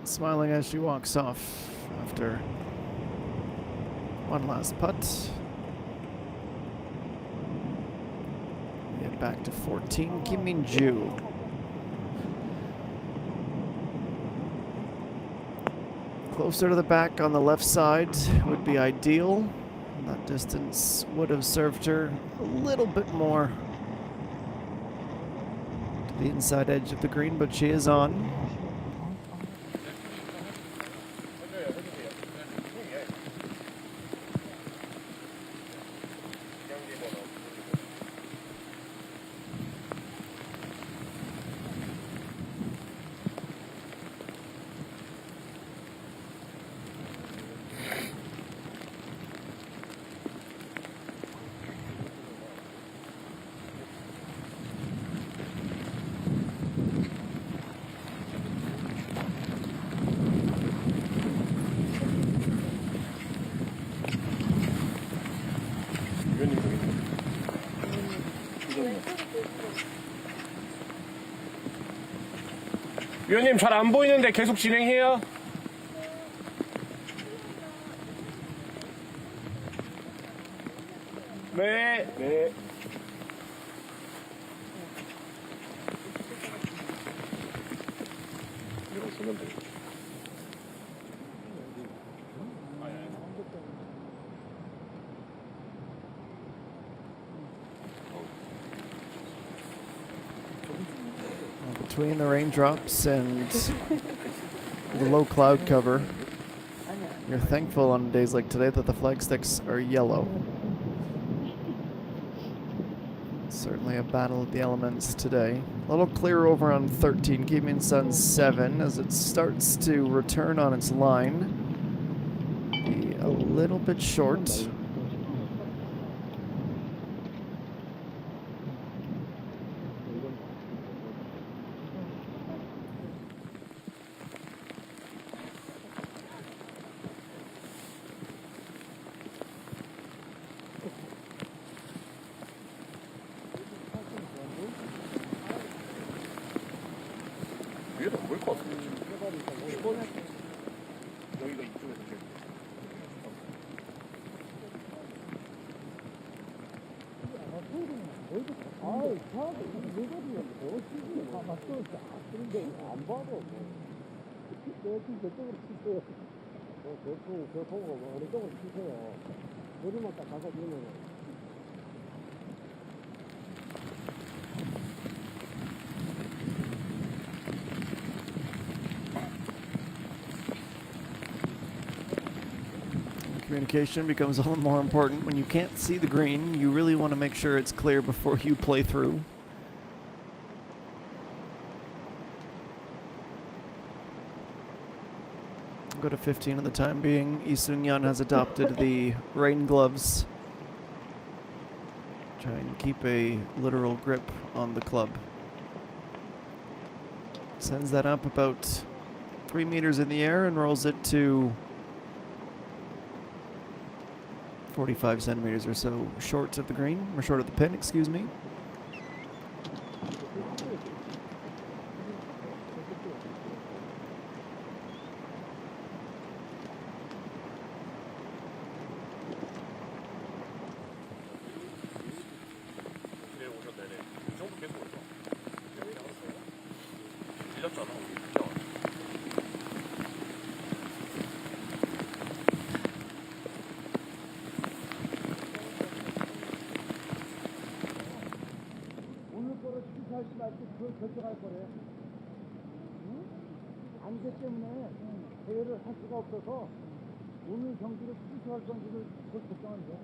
Smiling as she walks off after one last putt. Get back to 14, Kim Min-ju. Closer to the back on the left side would be ideal. That distance would have served her a little bit more to the inside edge of the green, but she is on. 위원님 잘 안 보이는데 계속 진행해요. 네. 네. Between the raindrops and the low cloud cover, you're thankful on days like today that the flag sticks are yellow. Certainly a battle of the elements today. A little clearer over on 13, keeping Sun 7 as it starts to return on its line. Be a little bit short. 위에도 안 보일 것 같은데 지금. 여기가 이쪽에서 제일 아이, 저한테 이거거든요. 멋지지. 다 맞춰. 그런데 안 봐도 저쪽으로 치세요. 저 보고 어느 쪽으로 치세요. 머리만 딱 가서 보면. Communication becomes all the more important when you can't see the green. You really want to make sure it's clear before you play through. Go to 15 at the time being. Lee Seung-yeon has adopted the rain gloves. Try and keep a literal grip on the club. Sends that up about 3 meters in the air and rolls it to 45 centimeters or so short of the green, or short of the pin, excuse me. 네, 오셨네. 이 정도 계속 올까? 밀렸잖아. 우리. 오늘 거를 취소할지 말지 그걸 결정할 거래. 응? 안개 때문에 대회를 할 수가 없어서 오늘 경기를 취소할 건지를 그걸 결정하면 돼.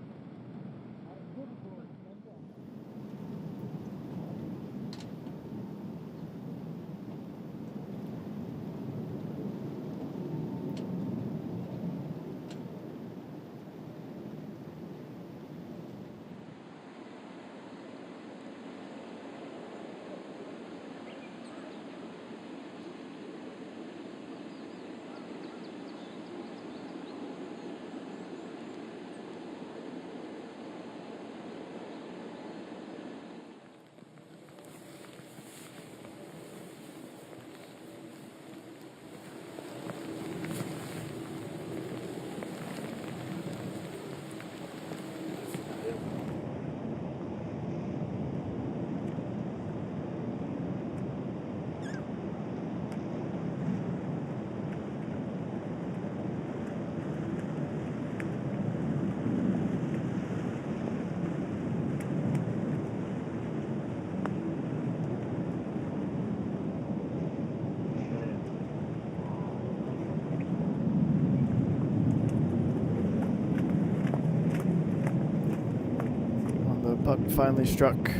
Puck finally struck.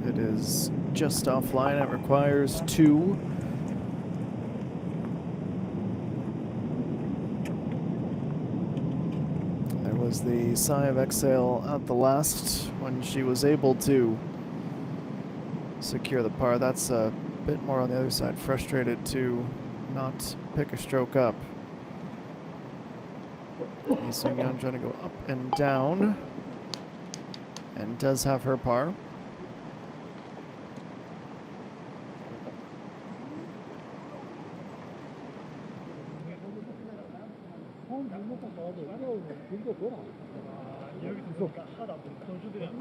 It is just offline. It requires 2. There was the sigh of exhale at the last when she was able to secure the par. That's a bit more on the other side, frustrated to not pick a stroke up. Lee Seung-yeon trying to go up and down. And does have her par. 처음 불렀다 나와도 이거 굉장히 별아. 여기서 보니까 하다 보니까 더 주더라고요.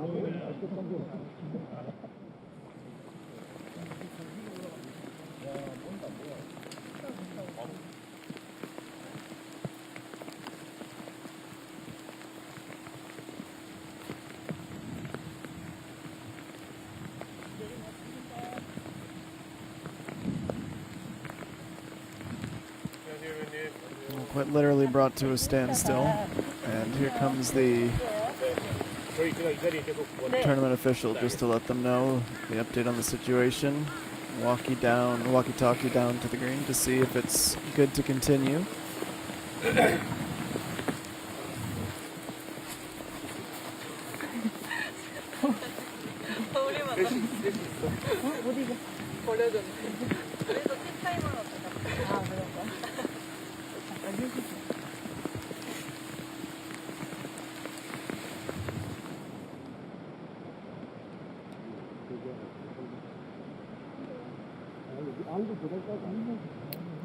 Quite literally brought to a standstill. And here comes the 저희 그냥 이 자리에 계속 tournament official just to let them know the update on the situation. Walkie-talkie down to the green to see if it's good to continue.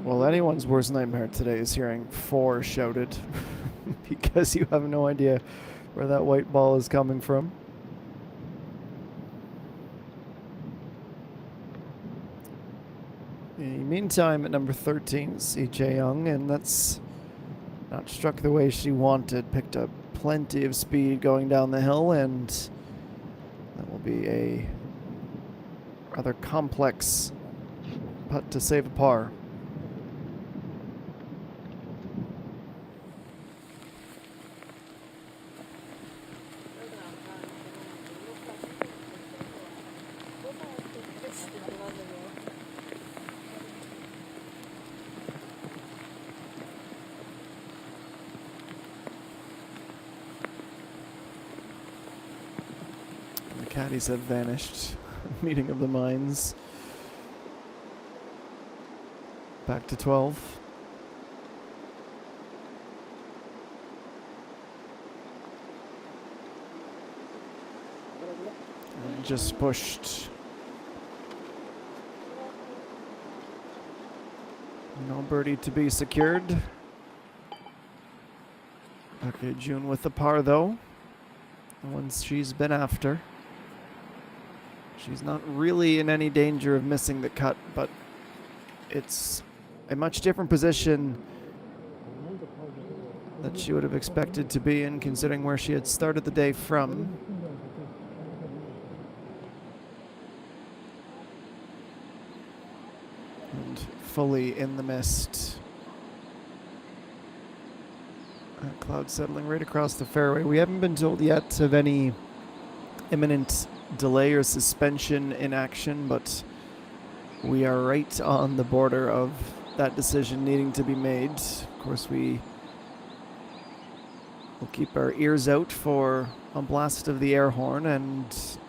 Well, anyone's worst nightmare today is hearing 4 shouted because you have no idea where that white ball is coming from. In the meantime, at number 13, C. Young, and that's not struck the way she wanted. Picked up plenty of speed going down the hill, and that will be a rather complex putt to save a par. The caddies have vanished. Meeting of the minds. Back to 12. And just pushed. No birdie to be secured. Okay, June with the par though. The ones she's been after. She's not really in any danger of missing the cut, but it's a much different position that she would have expected to be in, considering where she had started the day from. And fully in the mist. That cloud settling right across the fairway. We haven't been told yet of any imminent delay or suspension in action, but we are right on the border of that decision needing to be made. Of course, we will keep our ears out for a blast of the air horn, and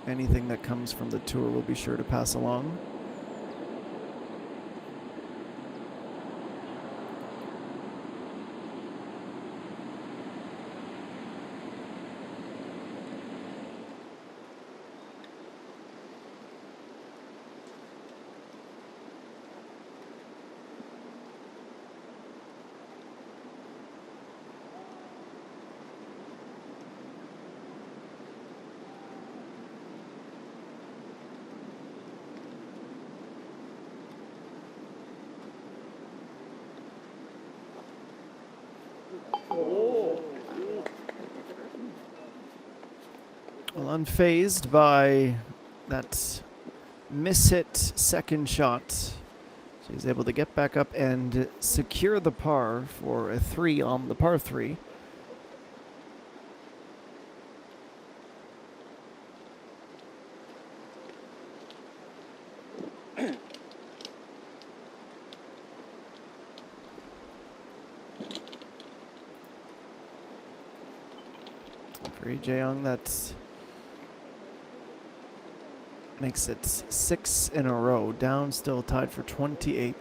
anything that comes from the tour will be sure to pass along. Well, unfazed by that miss-hit second shot, she's able to get back up and secure the par for a 3 on the par 3. For E. Young, that makes it 6 in a row. Down, still tied for 28th.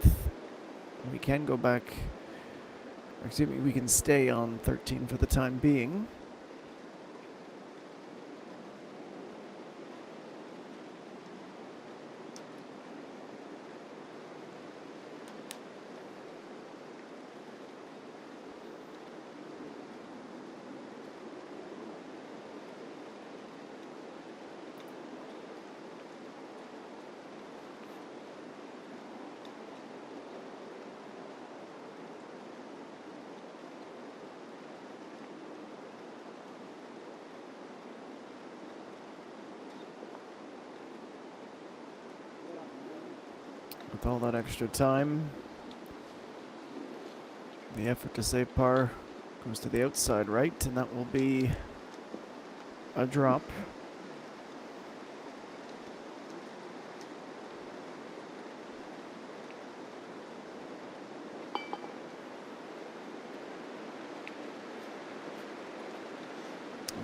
We can go back, or excuse me, we can stay on 13 for the time being. With all that extra time, the effort to save par goes to the outside right, and that will be a drop.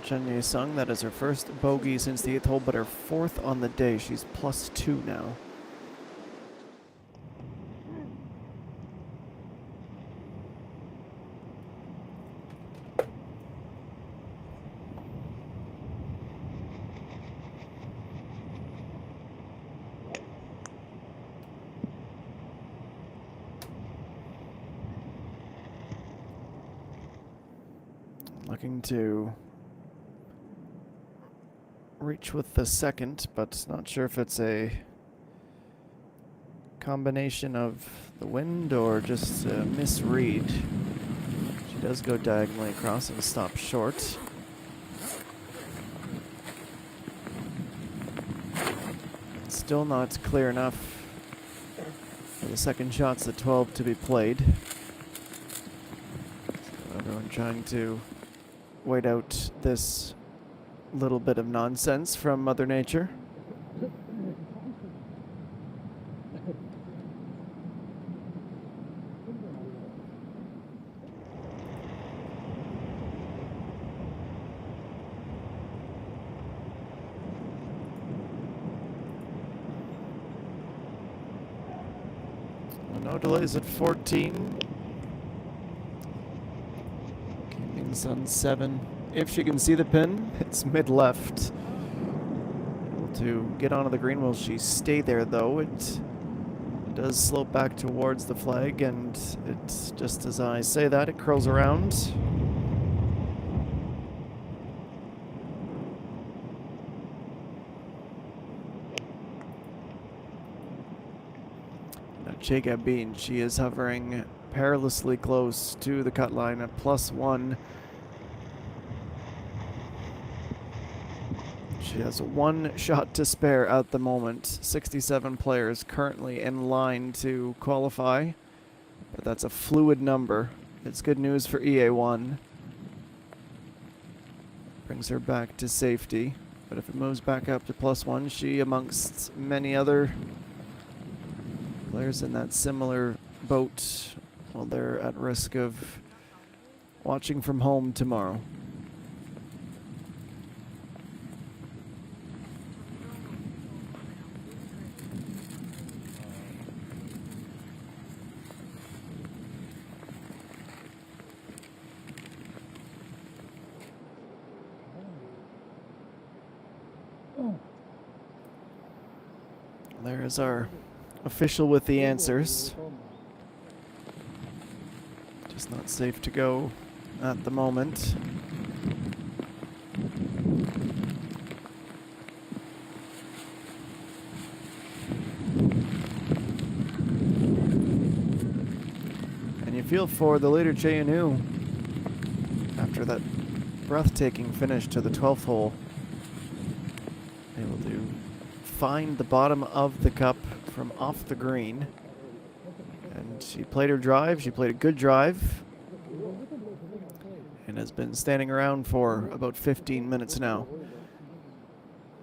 Chen Yue-sung, that is her first bogey since the 8th hole, but her 4th on the day. She's +2 now. Looking to reach with the second, but not sure if it's a combination of the wind or just a misread. She does go diagonally across and stop short. Still not clear enough for the second shots at 12 to be played. So everyone trying to wait out this little bit of nonsense from Mother Nature. No delays at 14. King's on 7. If she can see the pin, it's mid-left. Able to get onto the green. Will she stay there, though? It does slope back towards the flag, and it's just as I say that, it curls around. Jacob Bean, she is hovering perilously close to the cut line at +1. She has one shot to spare at the moment. 67 players currently in line to qualify, but that's a fluid number. It's good news for EA1. Brings her back to safety, but if it moves back up to +1, she, amongst many other players in that similar boat, well, they're at risk of watching from home tomorrow. There is our official with the answers. Just not safe to go at the moment. And you feel for the leader, Che Inu, after that breathtaking finish to the 12th hole. Able to find the bottom of the cup from off the green. And she played her drive. She played a good drive. And has been standing around for about 15 minutes now.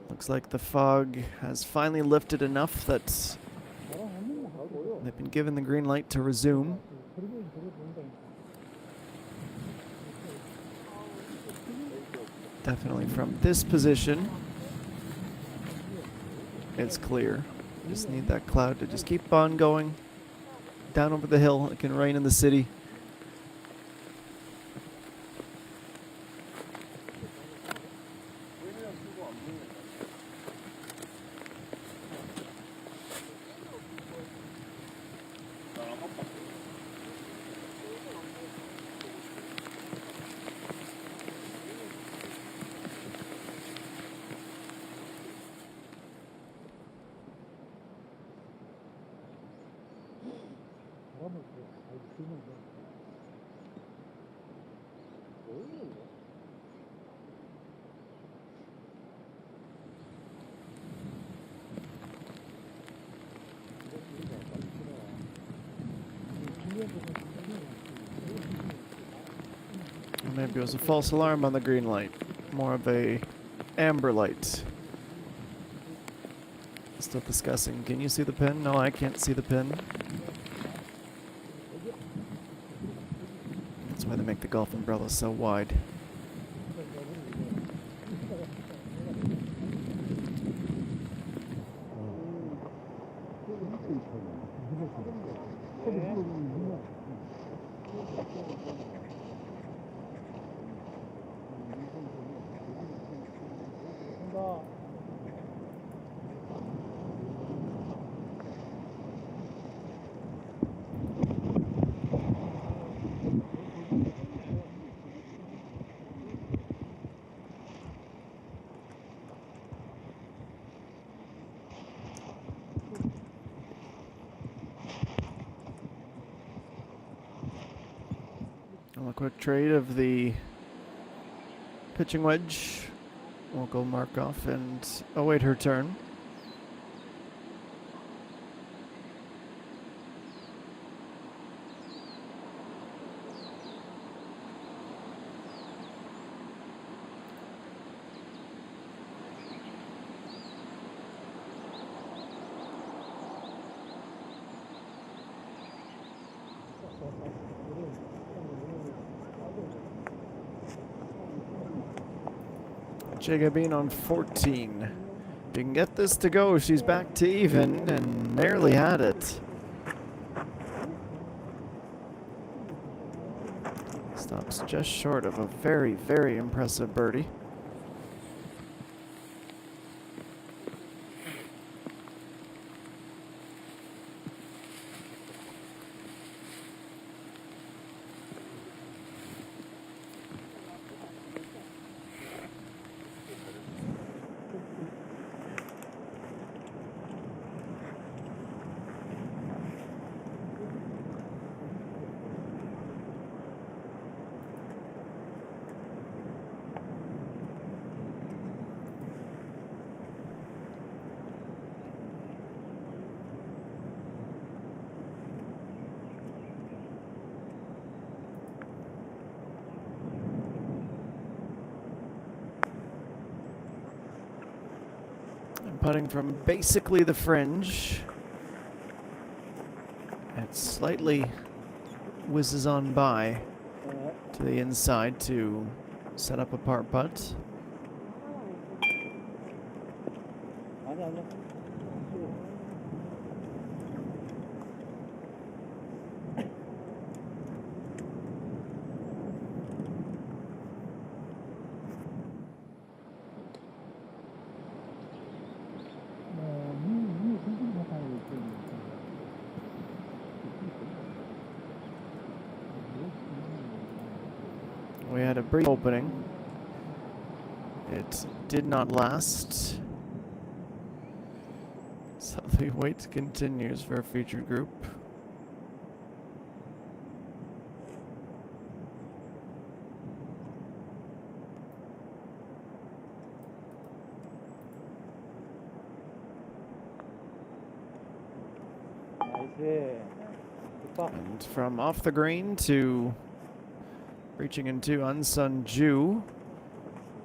Looks like the fog has finally lifted enough that they've been given the green light to resume. Definitely from this position, it's clear. Just need that cloud to just keep on going down over the hill. It can rain in the city. Or maybe it was a false alarm on the green light. More of a amber light. Still discussing. Can you see the pin? No, I can't see the pin. That's why they make the golf umbrellas so wide. A quick trade of the pitching wedge. We'll go mark off and await her turn. Jacobine on 14. If you can get this to go, she's back to even and nearly had it. Stops just short of a very, very impressive birdie. Putting from basically the fringe. It slightly whizzes on by to the inside to set up a par putt. We had a brief opening. It did not last. So the wait continues for a featured group. And from off the green to reaching into Unsun Ju,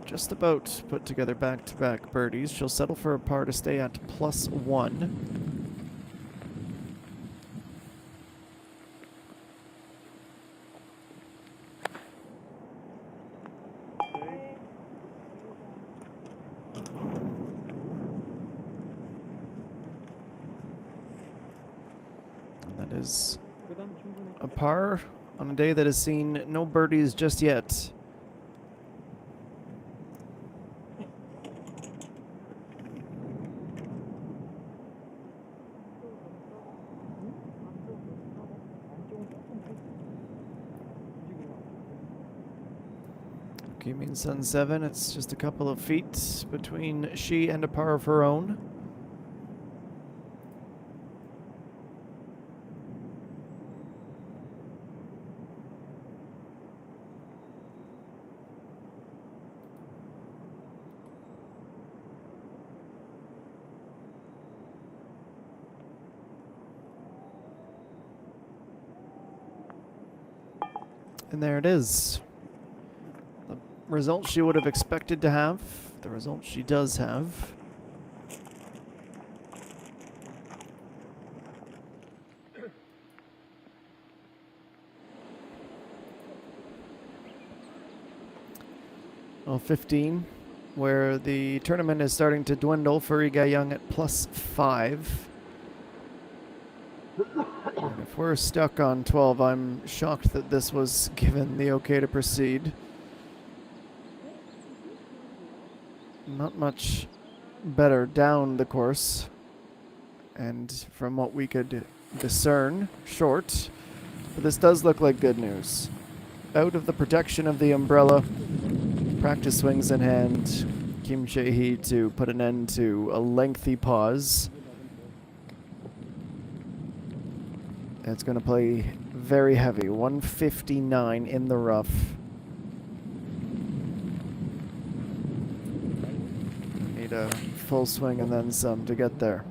just about put together back-to-back birdies. She'll settle for a par to stay at +1. And that is a par on a day that has seen no birdies just yet. Kim Sun 7, it's just a couple of feet between she and a par of her own. And there it is. The result she would have expected to have. The result she does have. Well, 15, where the tournament is starting to dwindle for Iga Young at +5. And if we're stuck on 12, I'm shocked that this was given the okay to proceed. Not much better down the course. And from what we could discern, short. But this does look like good news. Out of the protection of the umbrella, practice swings in hand, Kim Chae-hee to put an end to a lengthy pause. It's going to play very heavy, 159 in the rough. Need a full swing and then some to get there.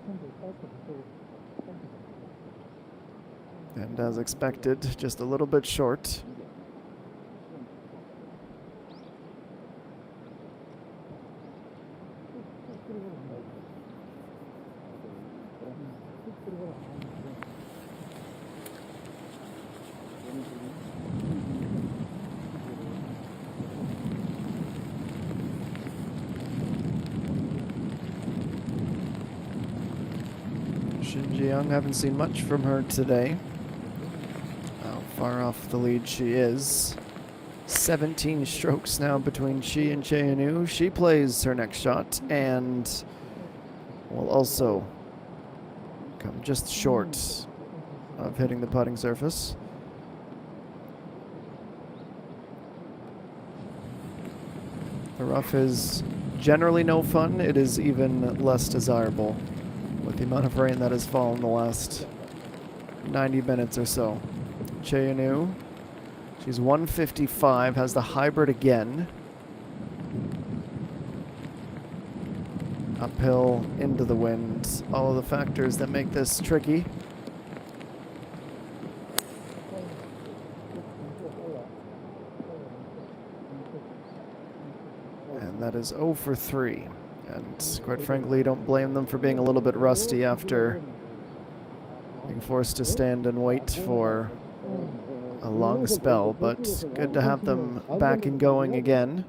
And as expected, just a little bit short. Shin Ji-young, haven't seen much from her today. How far off the lead she is. 17 strokes now between she and Chae Inu. She plays her next shot and will also come just short of hitting the putting surface. The rough is generally no fun. It is even less desirable with the amount of rain that has fallen the last 90 minutes or so. Chae Inu, she's 155, has the hybrid again. Uphill, into the wind, all of the factors that make this tricky. And that is 0 for 3. And quite frankly, don't blame them for being a little bit rusty after being forced to stand and wait for a long spell, but good to have them back and going again.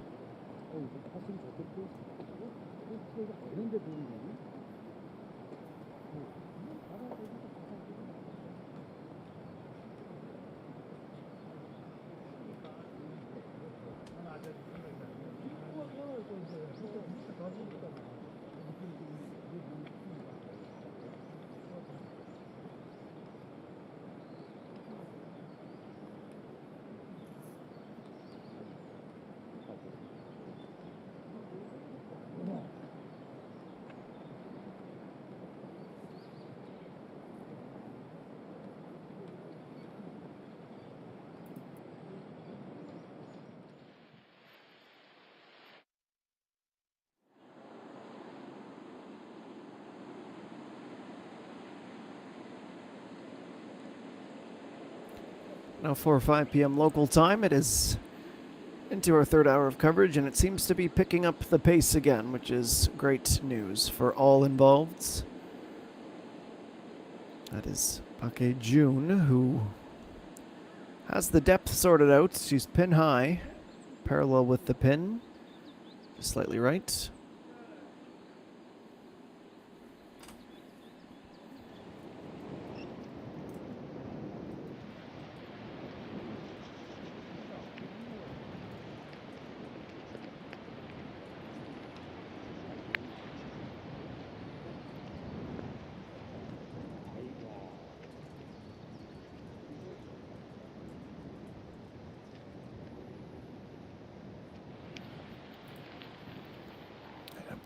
Now 4 or 5 p.m. local time, it is into our third hour of coverage, and it seems to be picking up the pace again, which is great news for all involved. That is Park Jun, who has the depth sorted out. She's pin high, parallel with the pin, just slightly right.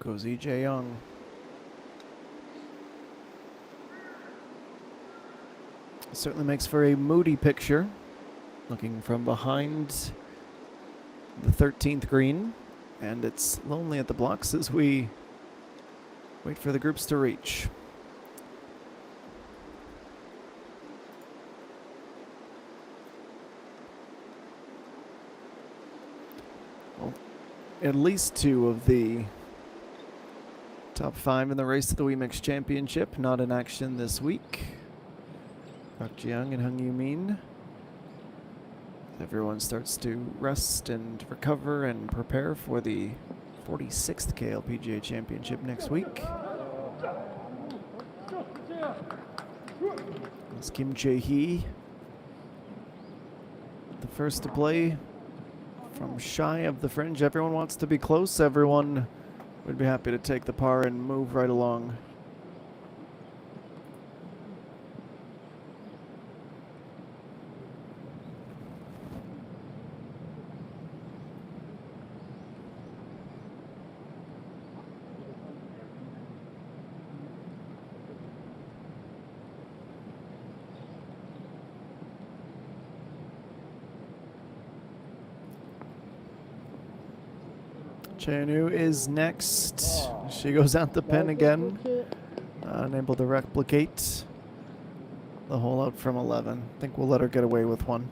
Goes E.J. Young. Certainly makes for a moody picture. Looking from behind the 13th green. And it's lonely at the blocks as we wait for the groups to reach. at least 2 of the top 5 in the race to the WeMix Championship not in action this week. Park Ji-young and Hung Yoo-min. Everyone starts to rest and recover and prepare for the 46th KLPGA Championship next week. It's Kim Jae-hee, the first to play from shy of the fringe. Everyone wants to be close. Everyone would be happy to take the par and move right along. Chanu is next. She goes out the pin again. Unable to replicate the hole out from 11. I think we'll let her get away with one.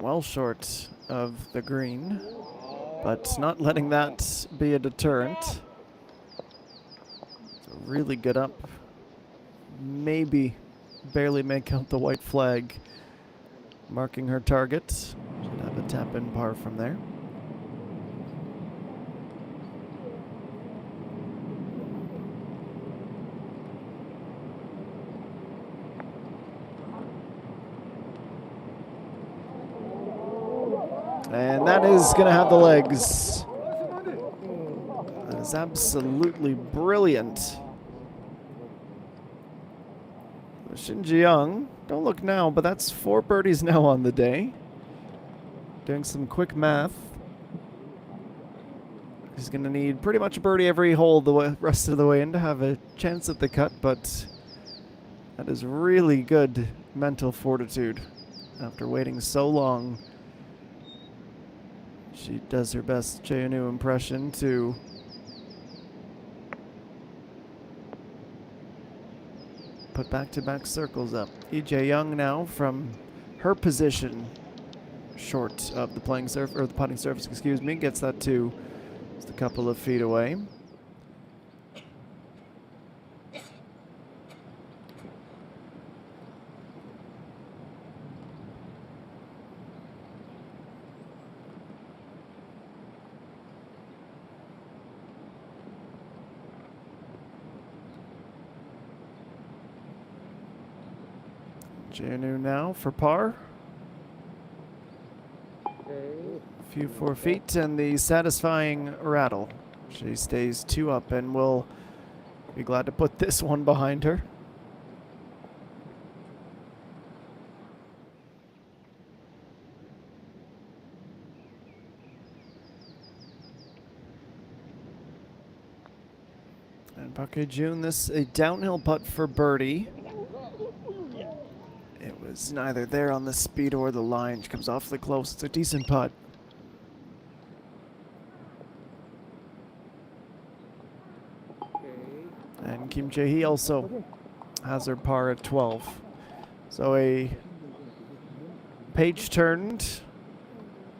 Well short of the green, but not letting that be a deterrent. It's a really good up. Maybe barely make out the white flag marking her target. Should have a tap in par from there. And that is going to have the legs. That is absolutely brilliant. Shin Ji-young, don't look now, but that's 4 birdies now on the day. Doing some quick math. He's going to need pretty much a birdie every hole the rest of the way in to have a chance at the cut, but that is really good mental fortitude after waiting so long. She does her best Cheonu impression to put back-to-back circles up. E.J. Young now from her position short of the playing surf or the putting surface, excuse me, gets that to just a couple of feet away. Janu now for par. A few 4 feet and the satisfying rattle. She stays 2 up and will be glad to put this one behind her. And Park Hae-jun, this a downhill putt for birdie. It was neither there on the speed or the line. She comes awfully close. It's a decent putt. And Kim Jae-hee also has her par at 12. So a page turned.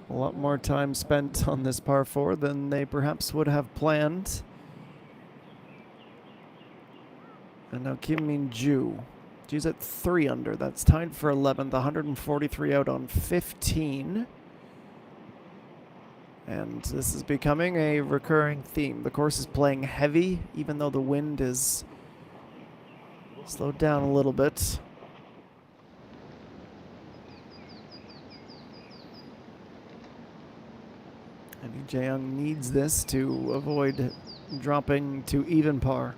A lot more time spent on this par 4 than they perhaps would have planned. And now Kim Min-ju. She's at 3 under. That's tied for 11th. 143 out on 15. And this is becoming a recurring theme. The course is playing heavy, even though the wind is slowed down a little bit. And Lee Jae-young needs this to avoid dropping to even par.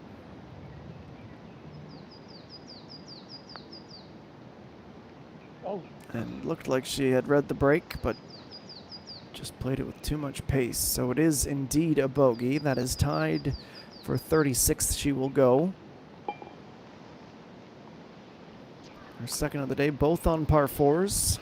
And looked like she had read the break, but just played it with too much pace. So it is indeed a bogey. That is tied For 36th, she will go. Her second of the day, both on par 4s.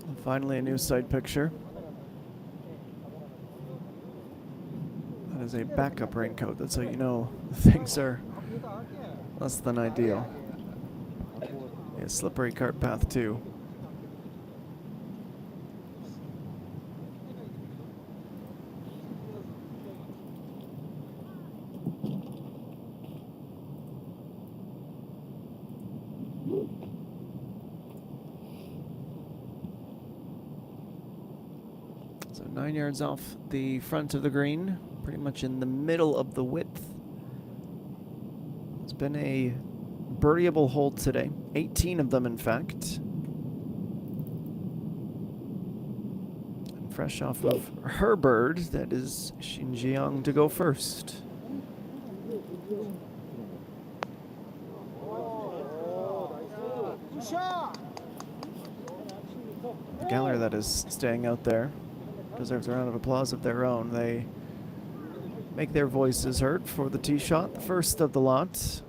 And finally, a new side picture. That is a backup raincoat. That's how you know things are less than ideal. Yeah, slippery cart path too. So 9 yards off the front of the green, pretty much in the middle of the width. It's been a birdieable hole today, 18 of them in fact. And fresh off of her bird, that is Xinjiang to go first. The gallery that is staying out there deserves a round of applause of their own. They make their voices heard for the tee shot, the first of the lot.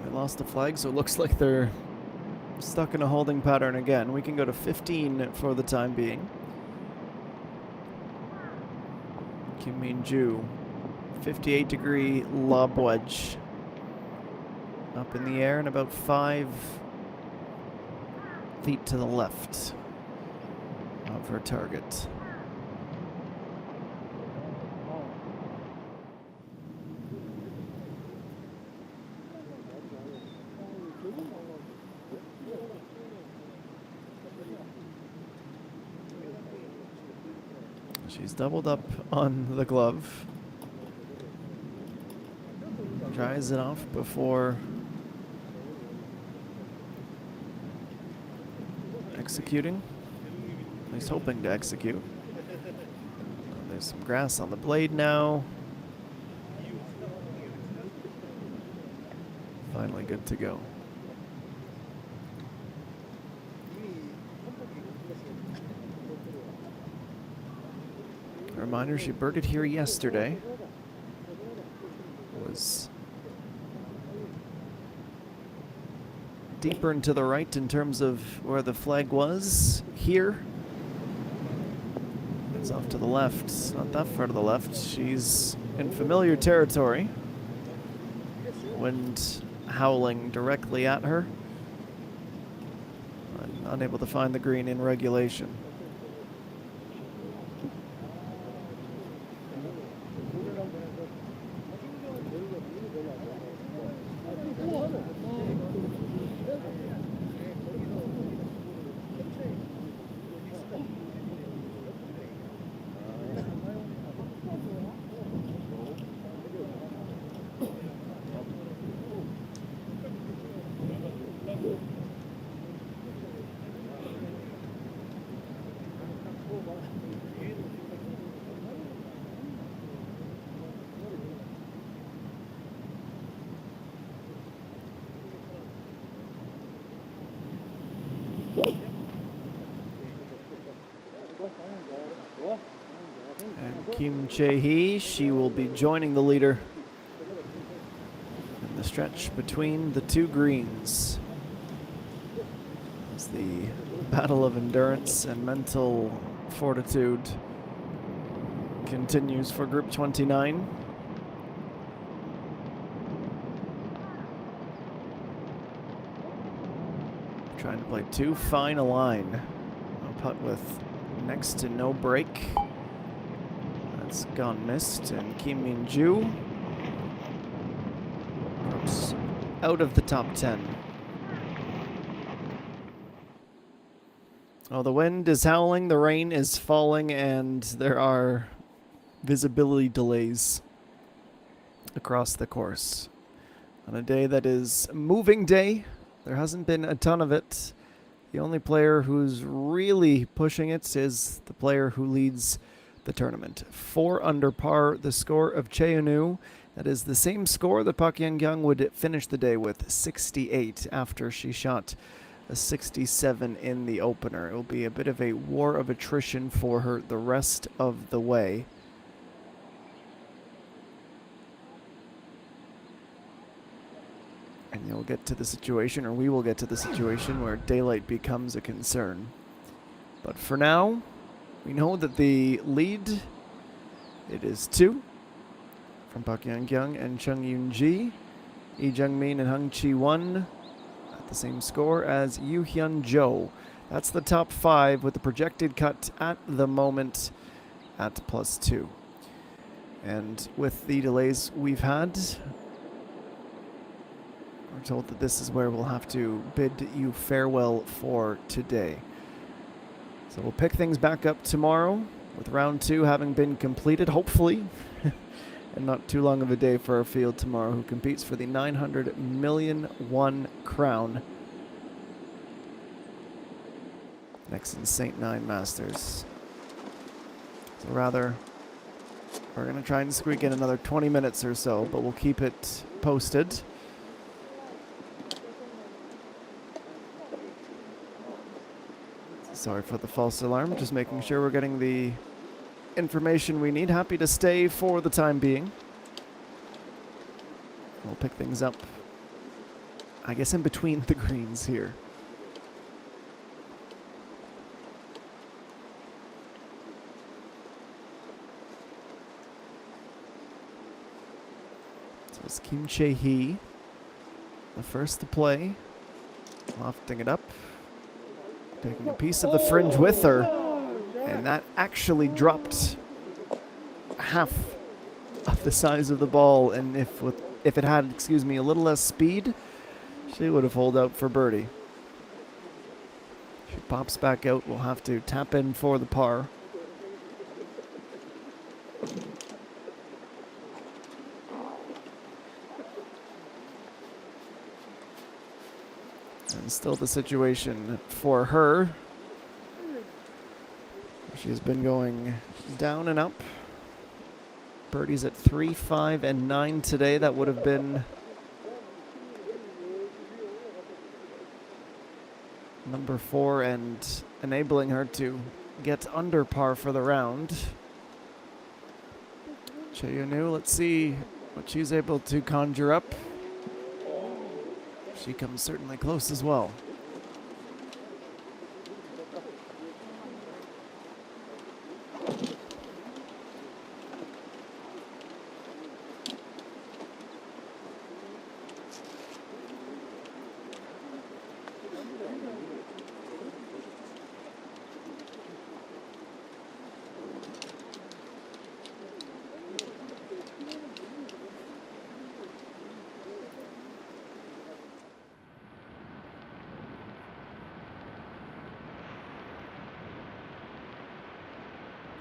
They lost the flag, so it looks like they're stuck in a holding pattern again. We can go to 15 for the time being. Kim Min-ju, 58-degree lob wedge. Up in the air and about 5 feet to the left of her target. She's doubled up on the glove. Dries it off before executing. At least hoping to execute. There's some grass on the blade now. Finally good to go. A reminder, she birdied here yesterday. Was deeper and to the right in terms of where the flag was here. It's off to the left, not that far to the left. She's in familiar territory. Wind howling directly at her. Unable to find the green in regulation. And Kim Chae-hee, she will be joining the leader in the stretch between the two greens. It's the battle of endurance and mental fortitude continues for Group 29. Trying to play too fine a line. A putt with next to no break. That's gone missed. And Kim Min-ju drops out of the top 10. Oh, the wind is howling, the rain is falling, and there are visibility delays across the course. On a day that is a moving day, there hasn't been a ton of it. The only player who's really pushing it is the player who leads the tournament. 4 under par, the score of Cheonu. That is the same score that Park Yeon-kyung would finish the day with, 68, after she shot a 67 in the opener. It will be a bit of a war of attrition for her the rest of the way. And you'll get to the situation, or we will get to the situation, where daylight becomes a concern. But for now, we know that the lead, it is 2 from Park Yeon-kyung and Chung Yoon-ji. Lee Jung-min and Hung Chi-won at the same score as Yoo Hyun-jo. That's the top 5 with the projected cut at the moment at +2. And with the delays we've had, we're told that this is where we'll have to bid you farewell for today. So we'll pick things back up tomorrow with round 2 having been completed, hopefully. And not too long of a day for our field tomorrow, who competes for the 900 million won crown. Nexen SaintNine Masters. So rather, we're going to try and squeak in another 20 minutes or so, but we'll keep it posted. Sorry for the false alarm, just making sure we're getting the information we need. Happy to stay for the time being. We'll pick things up, I guess, in between the greens here. So it's Kim Chae-hee, the first to play, lofting it up. Taking a piece of the fringe with her, and that actually dropped half of the size of the ball, and if it had, excuse me, a little less speed, she would have holed out for birdie. She pops back out, we'll have to tap in for the par. And still the situation for her. She's been going down and up. Birdies at 3, 5, and 9 today. That would have been number 4 and enabling her to get under par for the round. Cheonu, let's see what she's able to conjure up. She comes certainly close as well.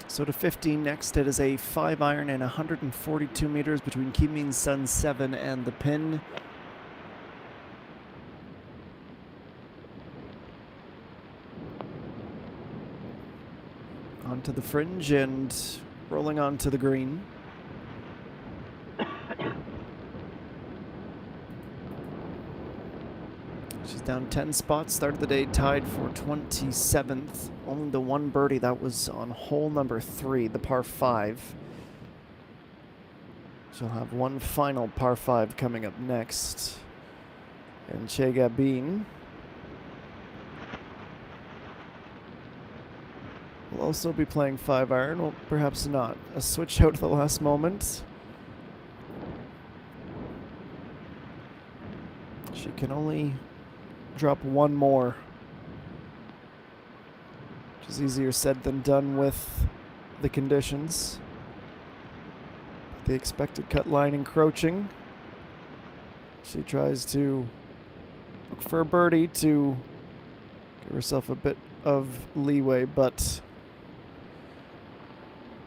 So to 15 next, it is a 5-iron and 142 meters between Kim Min-sun 7 and the pin. onto the fringe and rolling onto the green. She's down 10 spots, started the day tied for 27th. Only the one birdie that was on hole number 3, the par 5. She'll have one final par 5 coming up next. And Che Gabin will also be playing 5-iron, well, perhaps not. A switch out at the last moment. She can only drop one more, which is easier said than done with the conditions. The expected cut line encroaching. She tries to look for a birdie to give herself a bit of leeway, but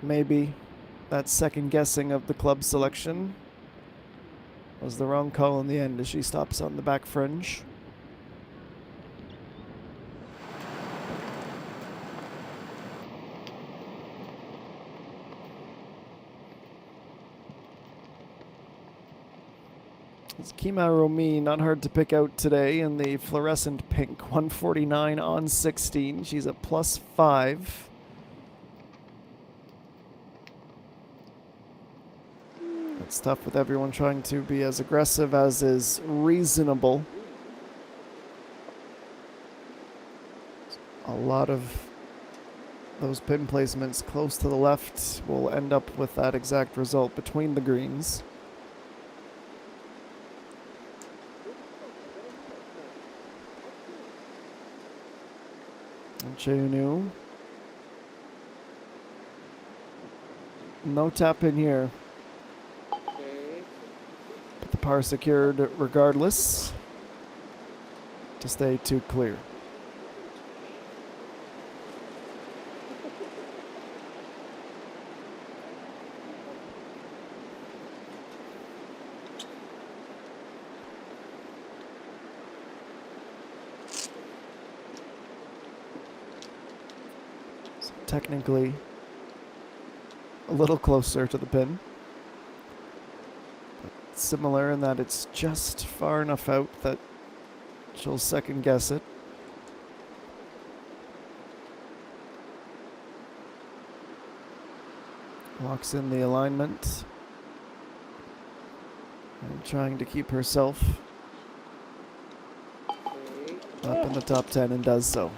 maybe that second guessing of the club selection was the wrong call in the end as she stops on the back fringe. It's Kima Romi, not hard to pick out today in the fluorescent pink, 149 on 16. She's a +5. It's tough with everyone trying to be as aggressive as is reasonable. A lot of those pin placements close to the left will end up with that exact result between the greens. And Cheunu. No tap in here. But the par secured regardless to stay too clear. Technically a little closer to the pin, but similar in that it's just far enough out that she'll second guess it. Locks in the alignment and trying to keep herself up in the top 10 and does so.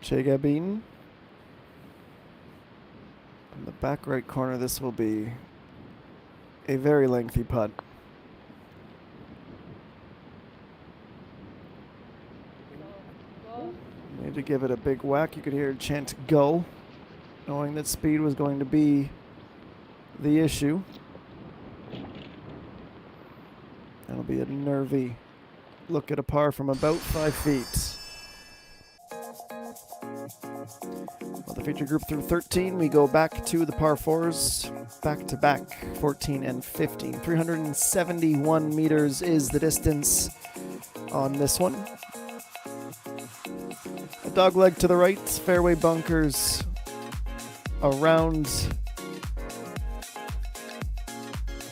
Che Gabin. In the back right corner, this will be a very lengthy putt. Need to give it a big whack. You could hear it chant "go," knowing that speed was going to be the issue. That'll be a nervy look at a par from about 5 feet. Well, the feature group through 13, we go back to the par 4s, back to back, 14 and 15. 371 meters is the distance on this one. A dogleg to the right, fairway bunkers around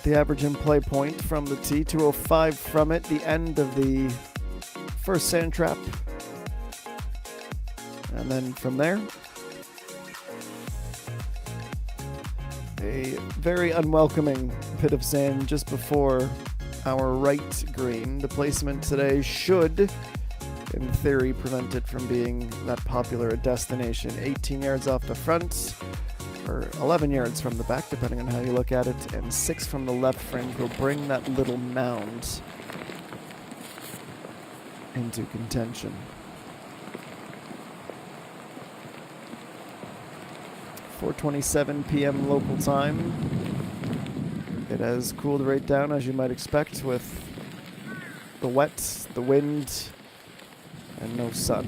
the average in play point from the tee, 205 from it, the end of the first sand trap. And then from there, a very unwelcoming pit of sand just before our right green. The placement today should, in theory, prevent it from being that popular a destination. 18 yards off the front, or 11 yards from the back, depending on how you look at it, and 6 from the left fringe will bring that little mound into contention. 4:27 p.m. local time. It has cooled right down, as you might expect, with the wet, the wind, and no sun.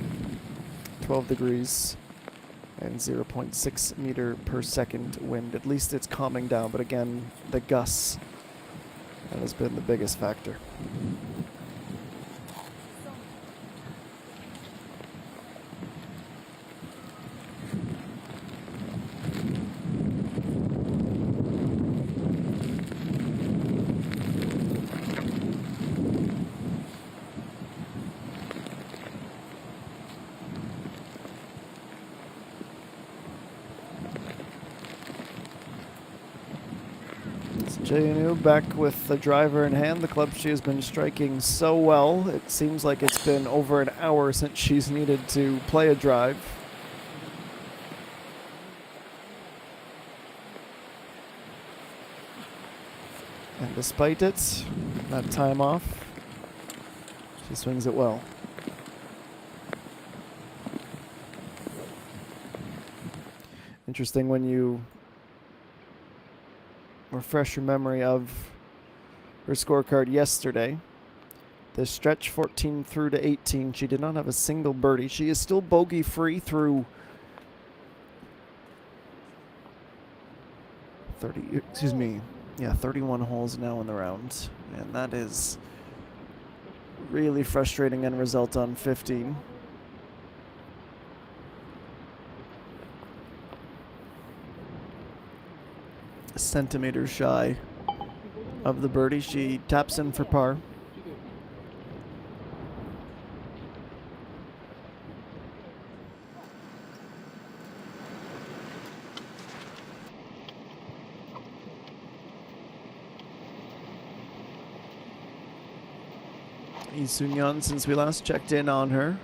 12 degrees and 0.6 meter per second wind. At least it's calming down, but again, the gusts, that has been the biggest factor. JNU back with the driver in hand. The club she has been striking so well. It seems like it's been over an hour since she's needed to play a drive. And despite it, that time off, she swings it well. Interesting when you refresh your memory of her scorecard yesterday. This stretch 14 through to 18, she did not have a single birdie. She is still bogey free through 31 holes now in the round. And that is really frustrating end result on 15. Centimeters shy of the birdie. She taps in for par. Lee Soon-yeon, since we last checked in on her,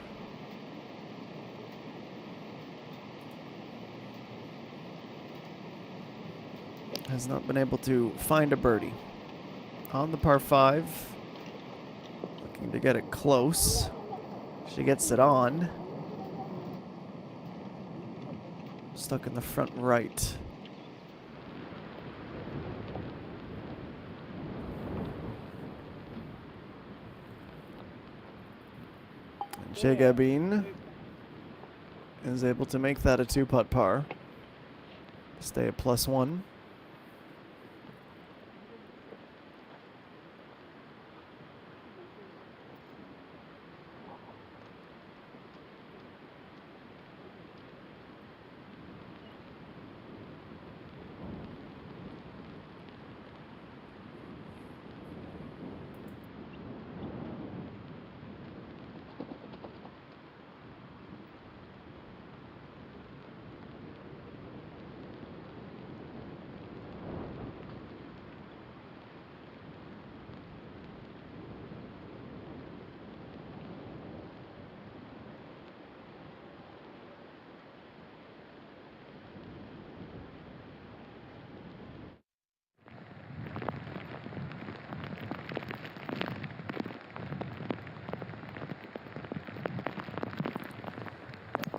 has not been able to find a birdie. On the par 5, looking to get it close. She gets it on. Stuck in the front right. And Che Gabin is able to make that a 2-putt par. Stay at +1.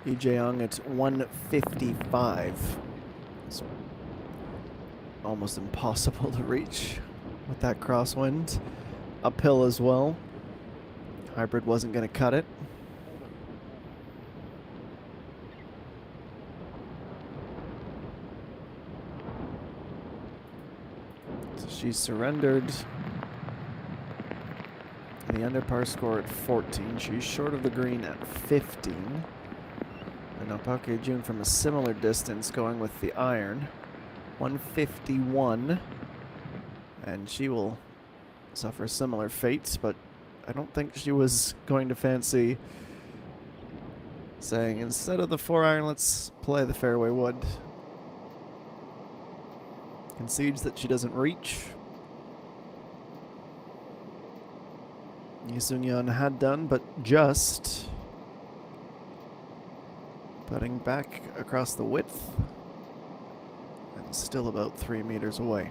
Lee Jae-young at 155. It's almost impossible to reach with that crosswind. Uphill as well. Hybrid wasn't going to cut it. So she surrendered. The under par score at 14. She's short of the green at 15. And Opake June from a similar distance going with the iron. 151. And she will suffer similar fates, but I don't think she was going to fancy saying, instead of the 4-iron, let's play the fairway wood. Concedes that she doesn't reach. Lee Soon-yeon had done, but just putting back across the width and still about 3 meters away.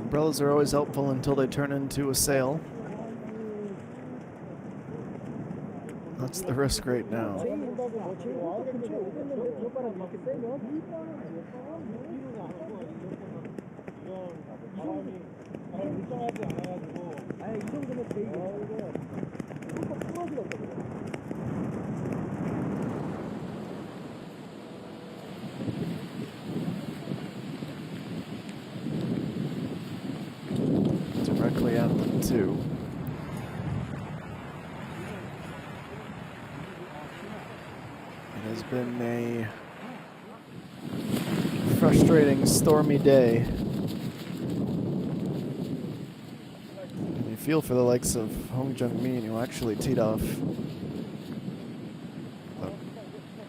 Umbrellas are always helpful until they turn into a sail. That's the risk right now. Directly at them too. It has been a frustrating, stormy day. And you feel for the likes of Hong Jung-min, who actually teed off about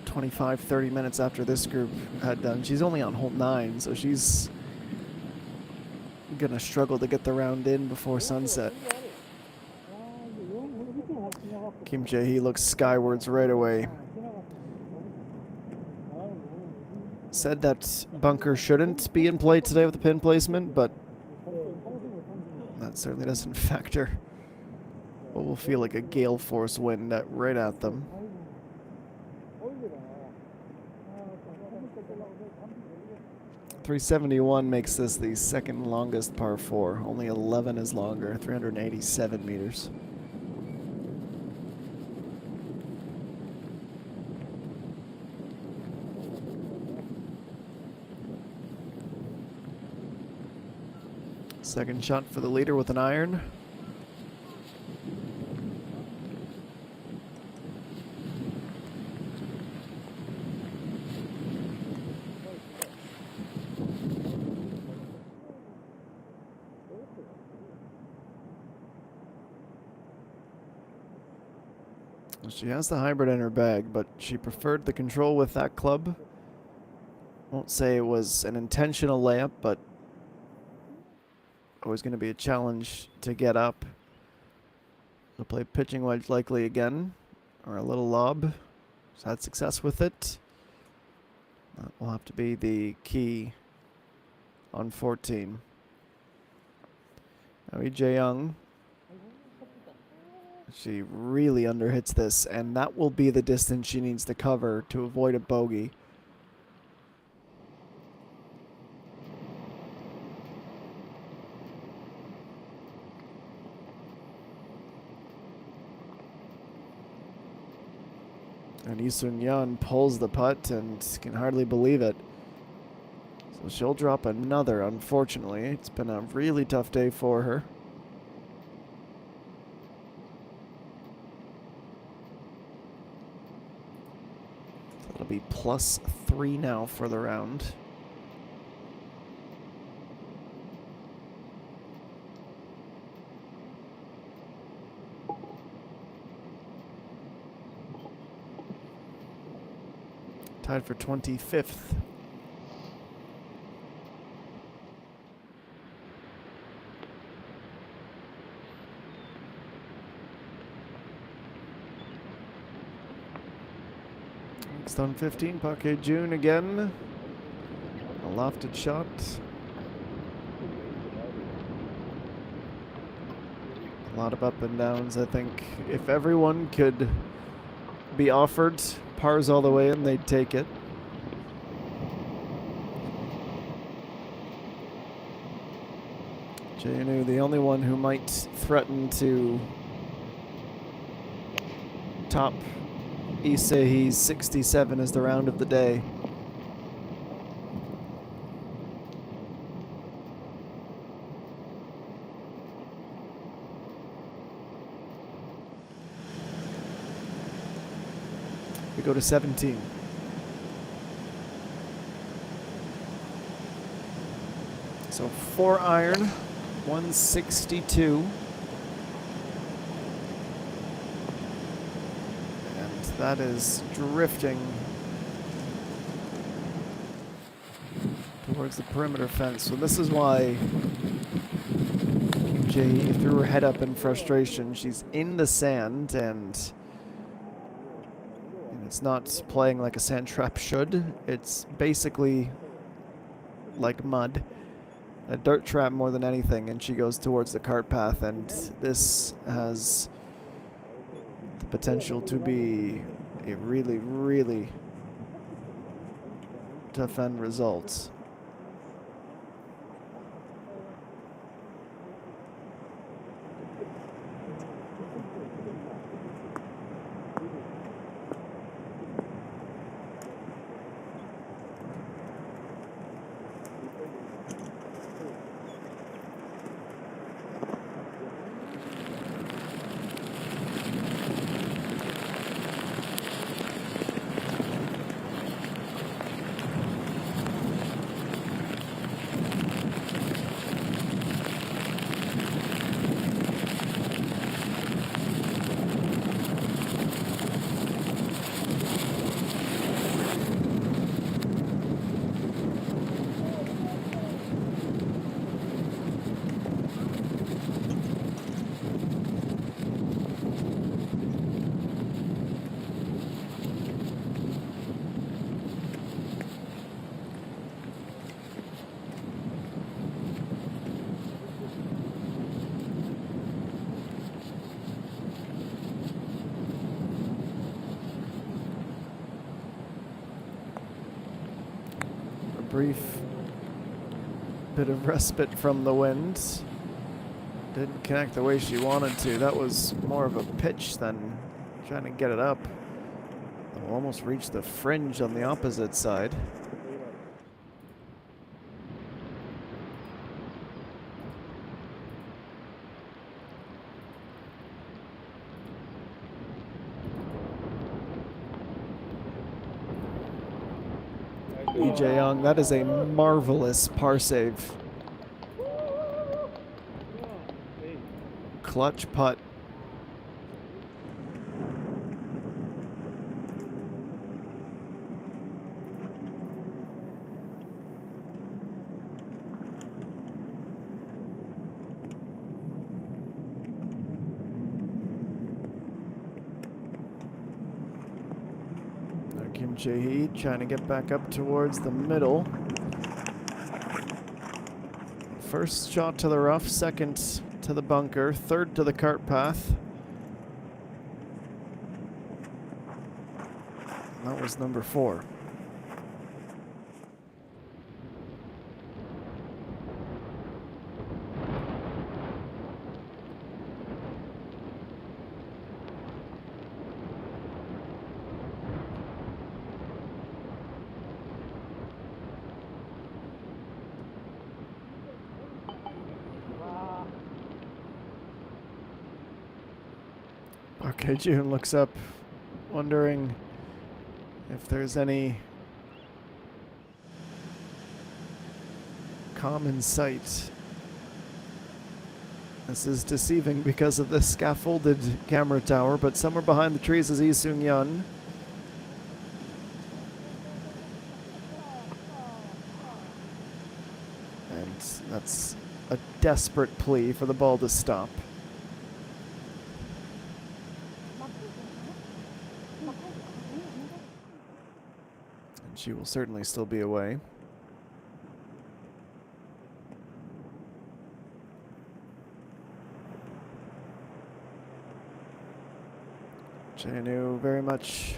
25, 30 minutes after this group had done. She's only on hole 9, so she's gonna struggle to get the round in before sunset. Kim Jae-hee looks skywards right away. Said that bunker shouldn't be in play today with the pin placement, but that certainly doesn't factor what will feel like a gale force wind right at them. .371 makes this the second longest par 4. Only 11 is longer, 387 meters. Second shot for the leader with an iron. She has the hybrid in her bag, but she preferred the control with that club. Won't say it was an intentional layup, but always going to be a challenge to get up. She'll play pitching wedge likely again, or a little lob. She's had success with it. That will have to be the key on 14. Now Lee Jae-young. She really underhits this, and that will be the distance she needs to cover to avoid a bogey. And Lee Sun-yeon pulls the putt and can hardly believe it. So she'll drop another, unfortunately. It's been a really tough day for her. It'll be +3 now for the round. Tied for 25th. Next on 15, Park Hae-jun again. A lofted shot. A lot of up and downs. I think if everyone could be offered pars all the way in, they'd take it. Jae-nu, the only one who might threaten to top Lee Se-hee's 67 is the round of the day. We go to 17. So 4 iron, 162. And that is drifting towards the perimeter fence. So this is why Jae threw her head up in frustration. She's in the sand, and it's not playing like a sand trap should. It's basically like mud. a dirt trap more than anything, and she goes towards the cart path, and this has the potential to be a really, really tough end result. Brief bit of respite from the wind. Didn't connect the way she wanted to. That was more of a pitch than trying to get it up. Almost reached the fringe on the opposite side. EJ Young, that is a marvelous par save. Clutch putt. Kim Jae-hee trying to get back up towards the middle. First shot to the rough, second to the bunker, third to the cart path. And that was number 4. Okay, June looks up, wondering if there's any calm in sight. This is deceiving because of the scaffolded camera tower, but somewhere behind the trees is Lee Seung-yeon. And that's a desperate plea for the ball to stop. She will certainly still be away. Chanu very much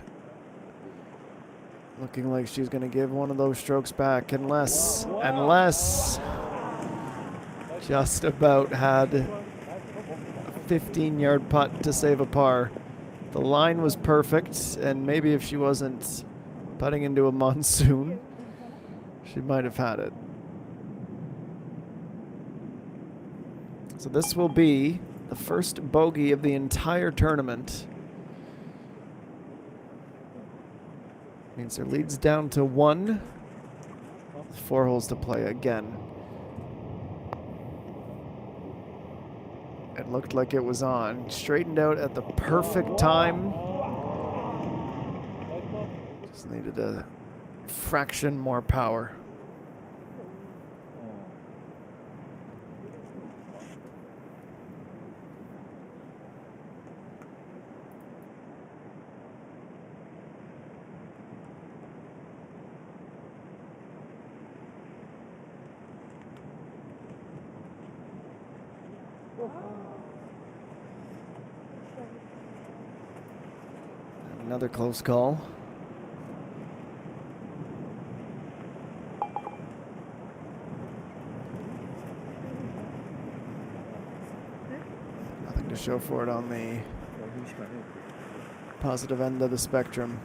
looking like she's going to give one of those strokes back, unless just about had a 15-yard putt to save a par. The line was perfect, and maybe if she wasn't putting into a monsoon, she might have had it. So this will be the first bogey of the entire tournament. Means their lead's down to 1. 4 holes to play again. It looked like it was on. Straightened out at the perfect time. Just needed a fraction more power. Another close call. Nothing to show for it on the positive end of the spectrum.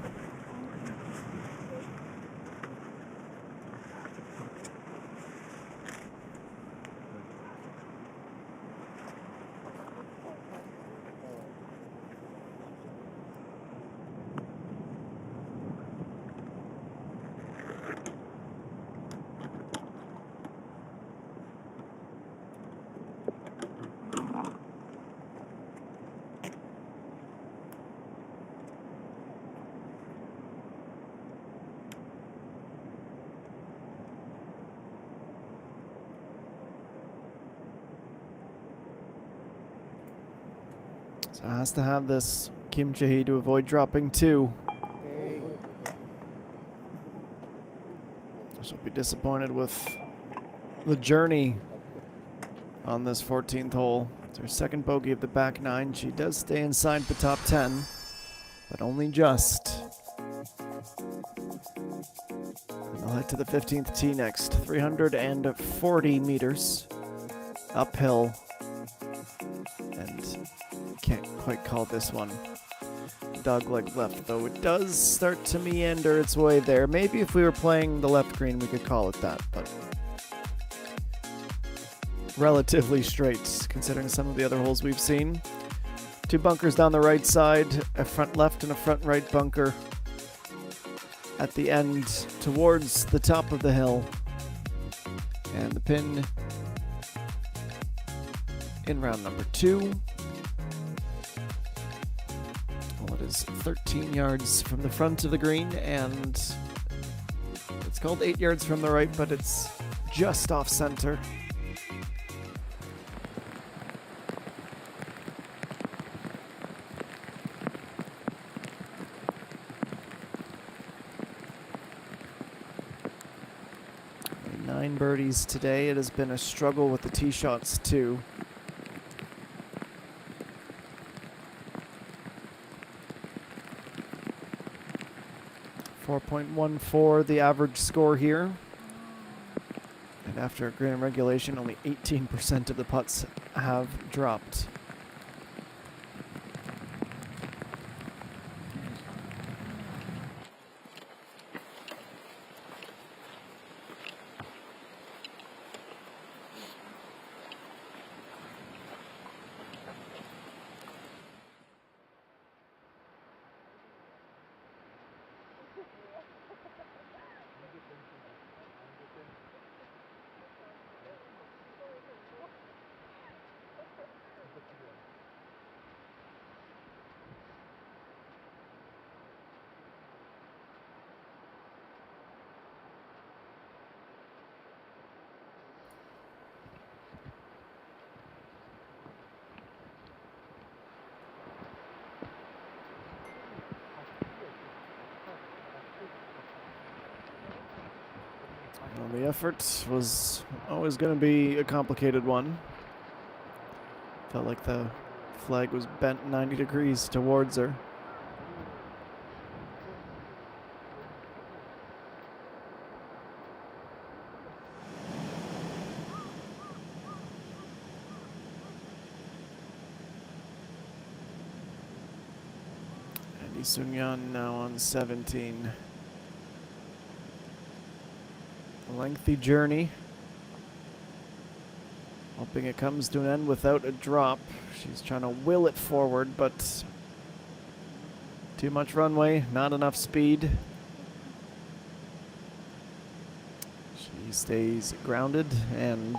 So has to have this Kim Jae-hee to avoid dropping 2. She'll be disappointed with the journey on this 14th hole. It's her second bogey of the back 9. She does stay inside the top 10, but only just. I'll head to the 15th tee next. 340 meters uphill. And can't quite call this one dogleg left, though it does start to meander its way there. Maybe if we were playing the left green, we could call it that, but relatively straight considering some of the other holes we've seen. 2 bunkers down the right side, a front left and a front right bunker at the end towards the top of the hill, and the pin in round number 2. Well, it is 13 yards from the front of the green, and it's called 8 yards from the right, but it's just off center. Nine birdies today. It has been a struggle with the tee shots too. .14 the average score here. And after a green and regulation, only 18% of the putts have dropped. Well, the effort was always going to be a complicated one. Felt like the flag was bent 90 degrees towards her. Andy Sungyeon now on 17. A lengthy journey. Hoping it comes to an end without a drop. She's trying to will it forward, but too much runway, not enough speed. She stays grounded and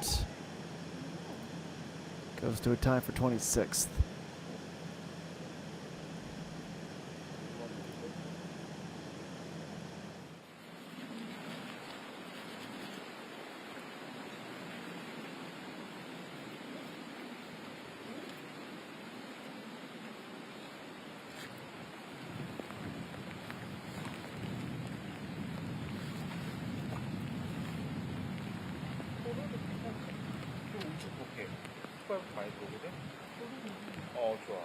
goes to a tie for 26th. 샷발 다 했고, 그지? 좋아.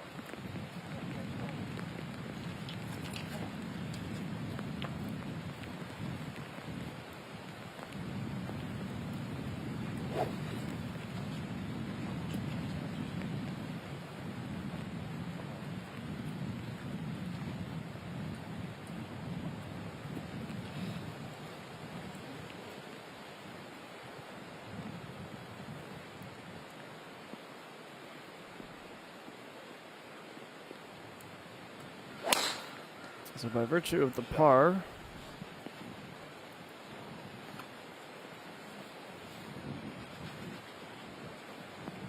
So by virtue of the par,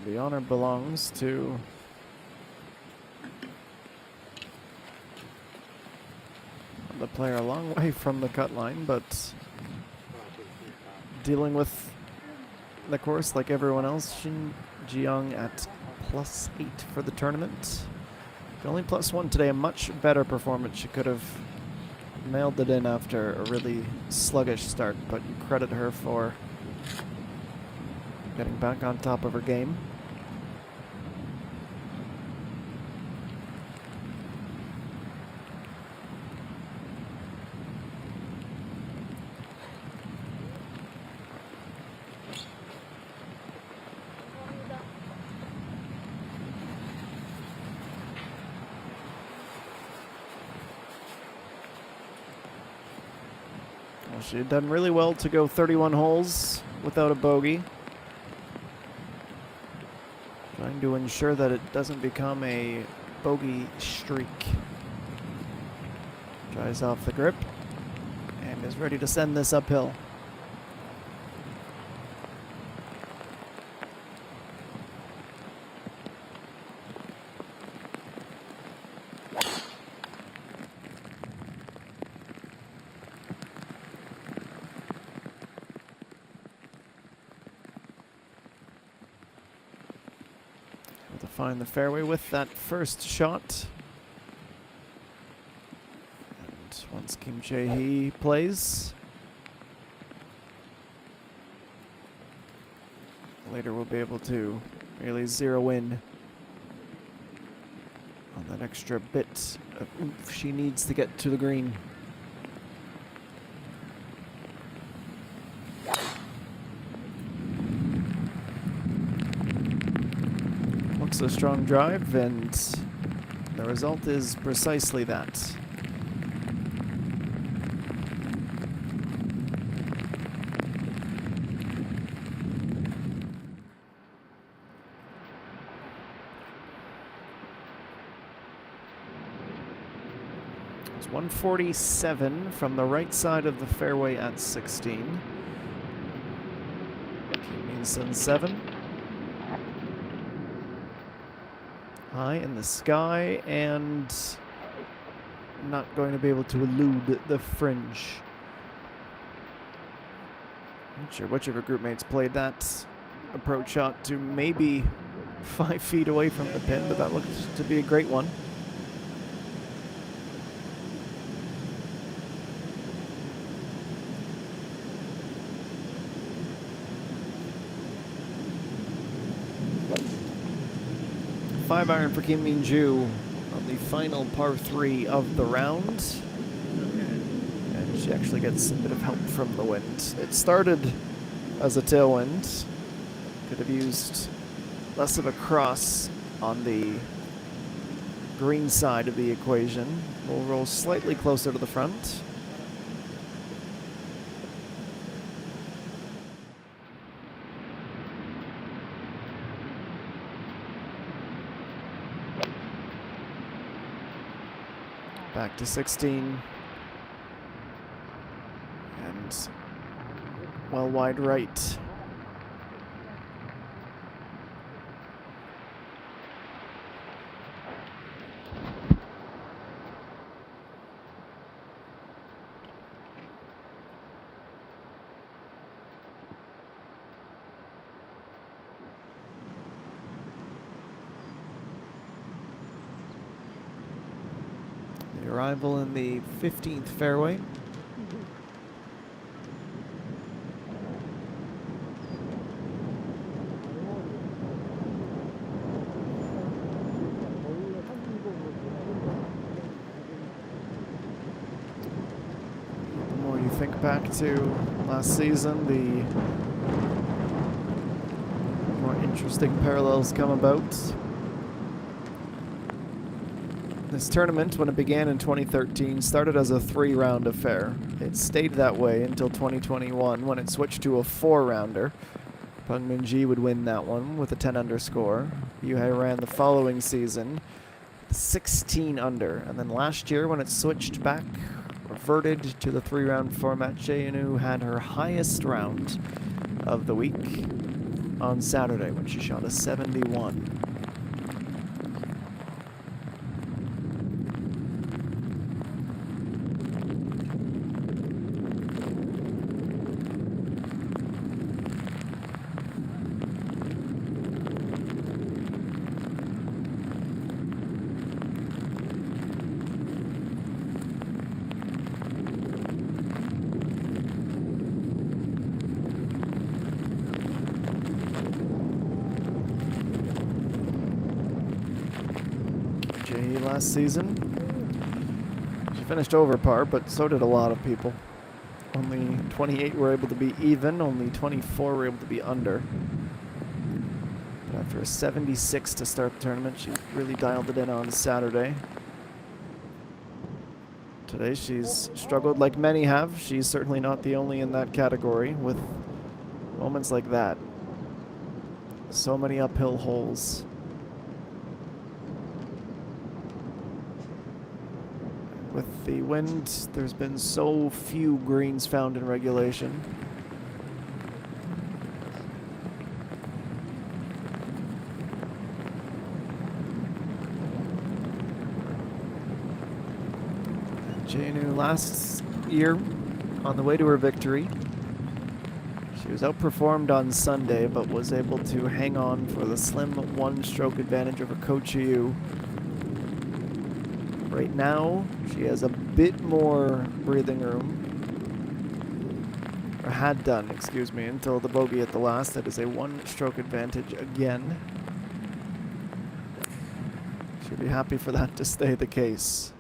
the honor belongs to the player a long way from the cut line, but dealing with the course like everyone else. Shin Jiyoung at +8 for the tournament. Only +1 today, a much better performance. She could have mailed it in after a really sluggish start, but you credit her for getting back on top of her game. Well, she had done really well to go 31 holes without a bogey. Trying to ensure that it doesn't become a bogey streak. Dries off the grip and is ready to send this uphill. To find the fairway with that first shot. And once Kim Jae-hee plays, later we'll be able to really zero in on that extra bit of oomph she needs to get to the green. Looks a strong drive, and the result is precisely that. It's 147 from the right side of the fairway at 16. Kim Min-sun 7. High in the sky and not going to be able to elude the fringe. Not sure which of her group mates played that approach shot to maybe 5 feet away from the pin, but that looked to be a great one. Five iron for Kim Min-ju on the final par 3 of the round. And she actually gets a bit of help from the wind. It started as a tailwind. Could have used less of a cross on the green side of the equation. We'll roll slightly closer to the front. Back to 16. And well wide right. Arrival in the 15th fairway. back to last season, the more interesting parallels come about. This tournament, when it began in 2013, started as a 3-round affair. It stayed that way until 2021, when it switched to a 4-rounder. Peng Minji would win that one with a 10-under score. Yuhei ran the following season, 16 under. And then last year, when it switched back, reverted to the 3-round format, Jae-Inu had her highest round of the week on Saturday when she shot a 71. Last season, she finished over par, but so did a lot of people. Only 28 were able to be even, only 24 were able to be under. But after a 76 to start the tournament, she really dialed it in on Saturday. Today she's struggled like many have. She's certainly not the only in that category with moments like that. So many uphill holes. With the wind, there's been so few greens found in regulation. Jae-Inu last year, on the way to her victory, she was outperformed on Sunday, but was able to hang on for the slim one-stroke advantage over Ko Chiu. Right now, she has a bit more breathing room. Or had done, excuse me, until the bogey at the last. That is a one-stroke advantage again. She'll be happy for that to stay the case.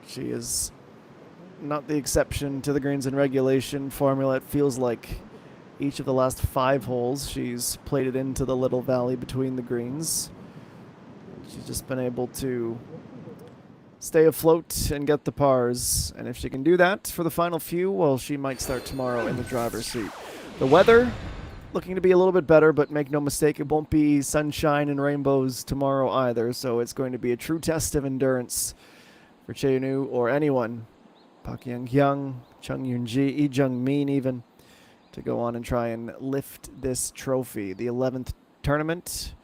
She is not the exception to the greens in regulation formula. It feels like each of the last 5 holes, she's played it into the little valley between the greens. She's just been able to stay afloat and get the pars. And if she can do that for the final few, well, she might start tomorrow in the driver's seat. The weather looking to be a little bit better, but make no mistake, it won't be sunshine and rainbows tomorrow either. So it's going to be a true test of endurance for Jae-Inu or anyone, Park Young-hyun, Chung Yoon-ji, Lee Jung-min even, to go on and try and lift this trophy. The 11th tournament.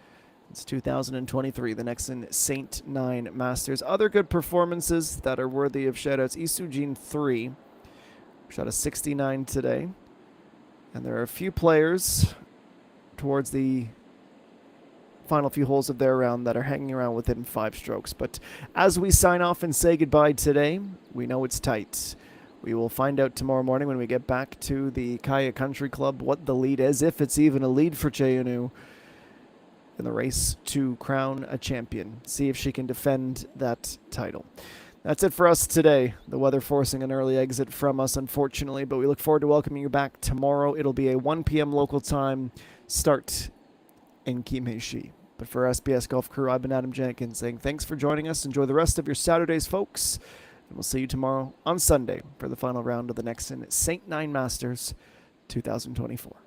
It's 2023, the Nexen SaintNine Masters. Other good performances that are worthy of shoutouts. Lee Soo-jin 3 shot a 69 today. And there are a few players towards the final few holes of their round that are hanging around within 5 strokes. But as we sign off and say goodbye today, we know it's tight. We will find out tomorrow morning when we get back to the Kaya Country Club what the lead is, if it's even a lead for Jae-Inu in the race to crown a champion. See if she can defend that title. That's it for us today. The weather forcing an early exit from us, unfortunately, but we look forward to welcoming you back tomorrow. It'll be a 1 p.m. local time start in Kimhae-si. But for SBS Golf Crew, I've been Adam Jenkins saying thanks for joining us. Enjoy the rest of your Saturdays, folks. And we'll see you tomorrow on Sunday for the final round of the Nexen SaintNine Masters 2024.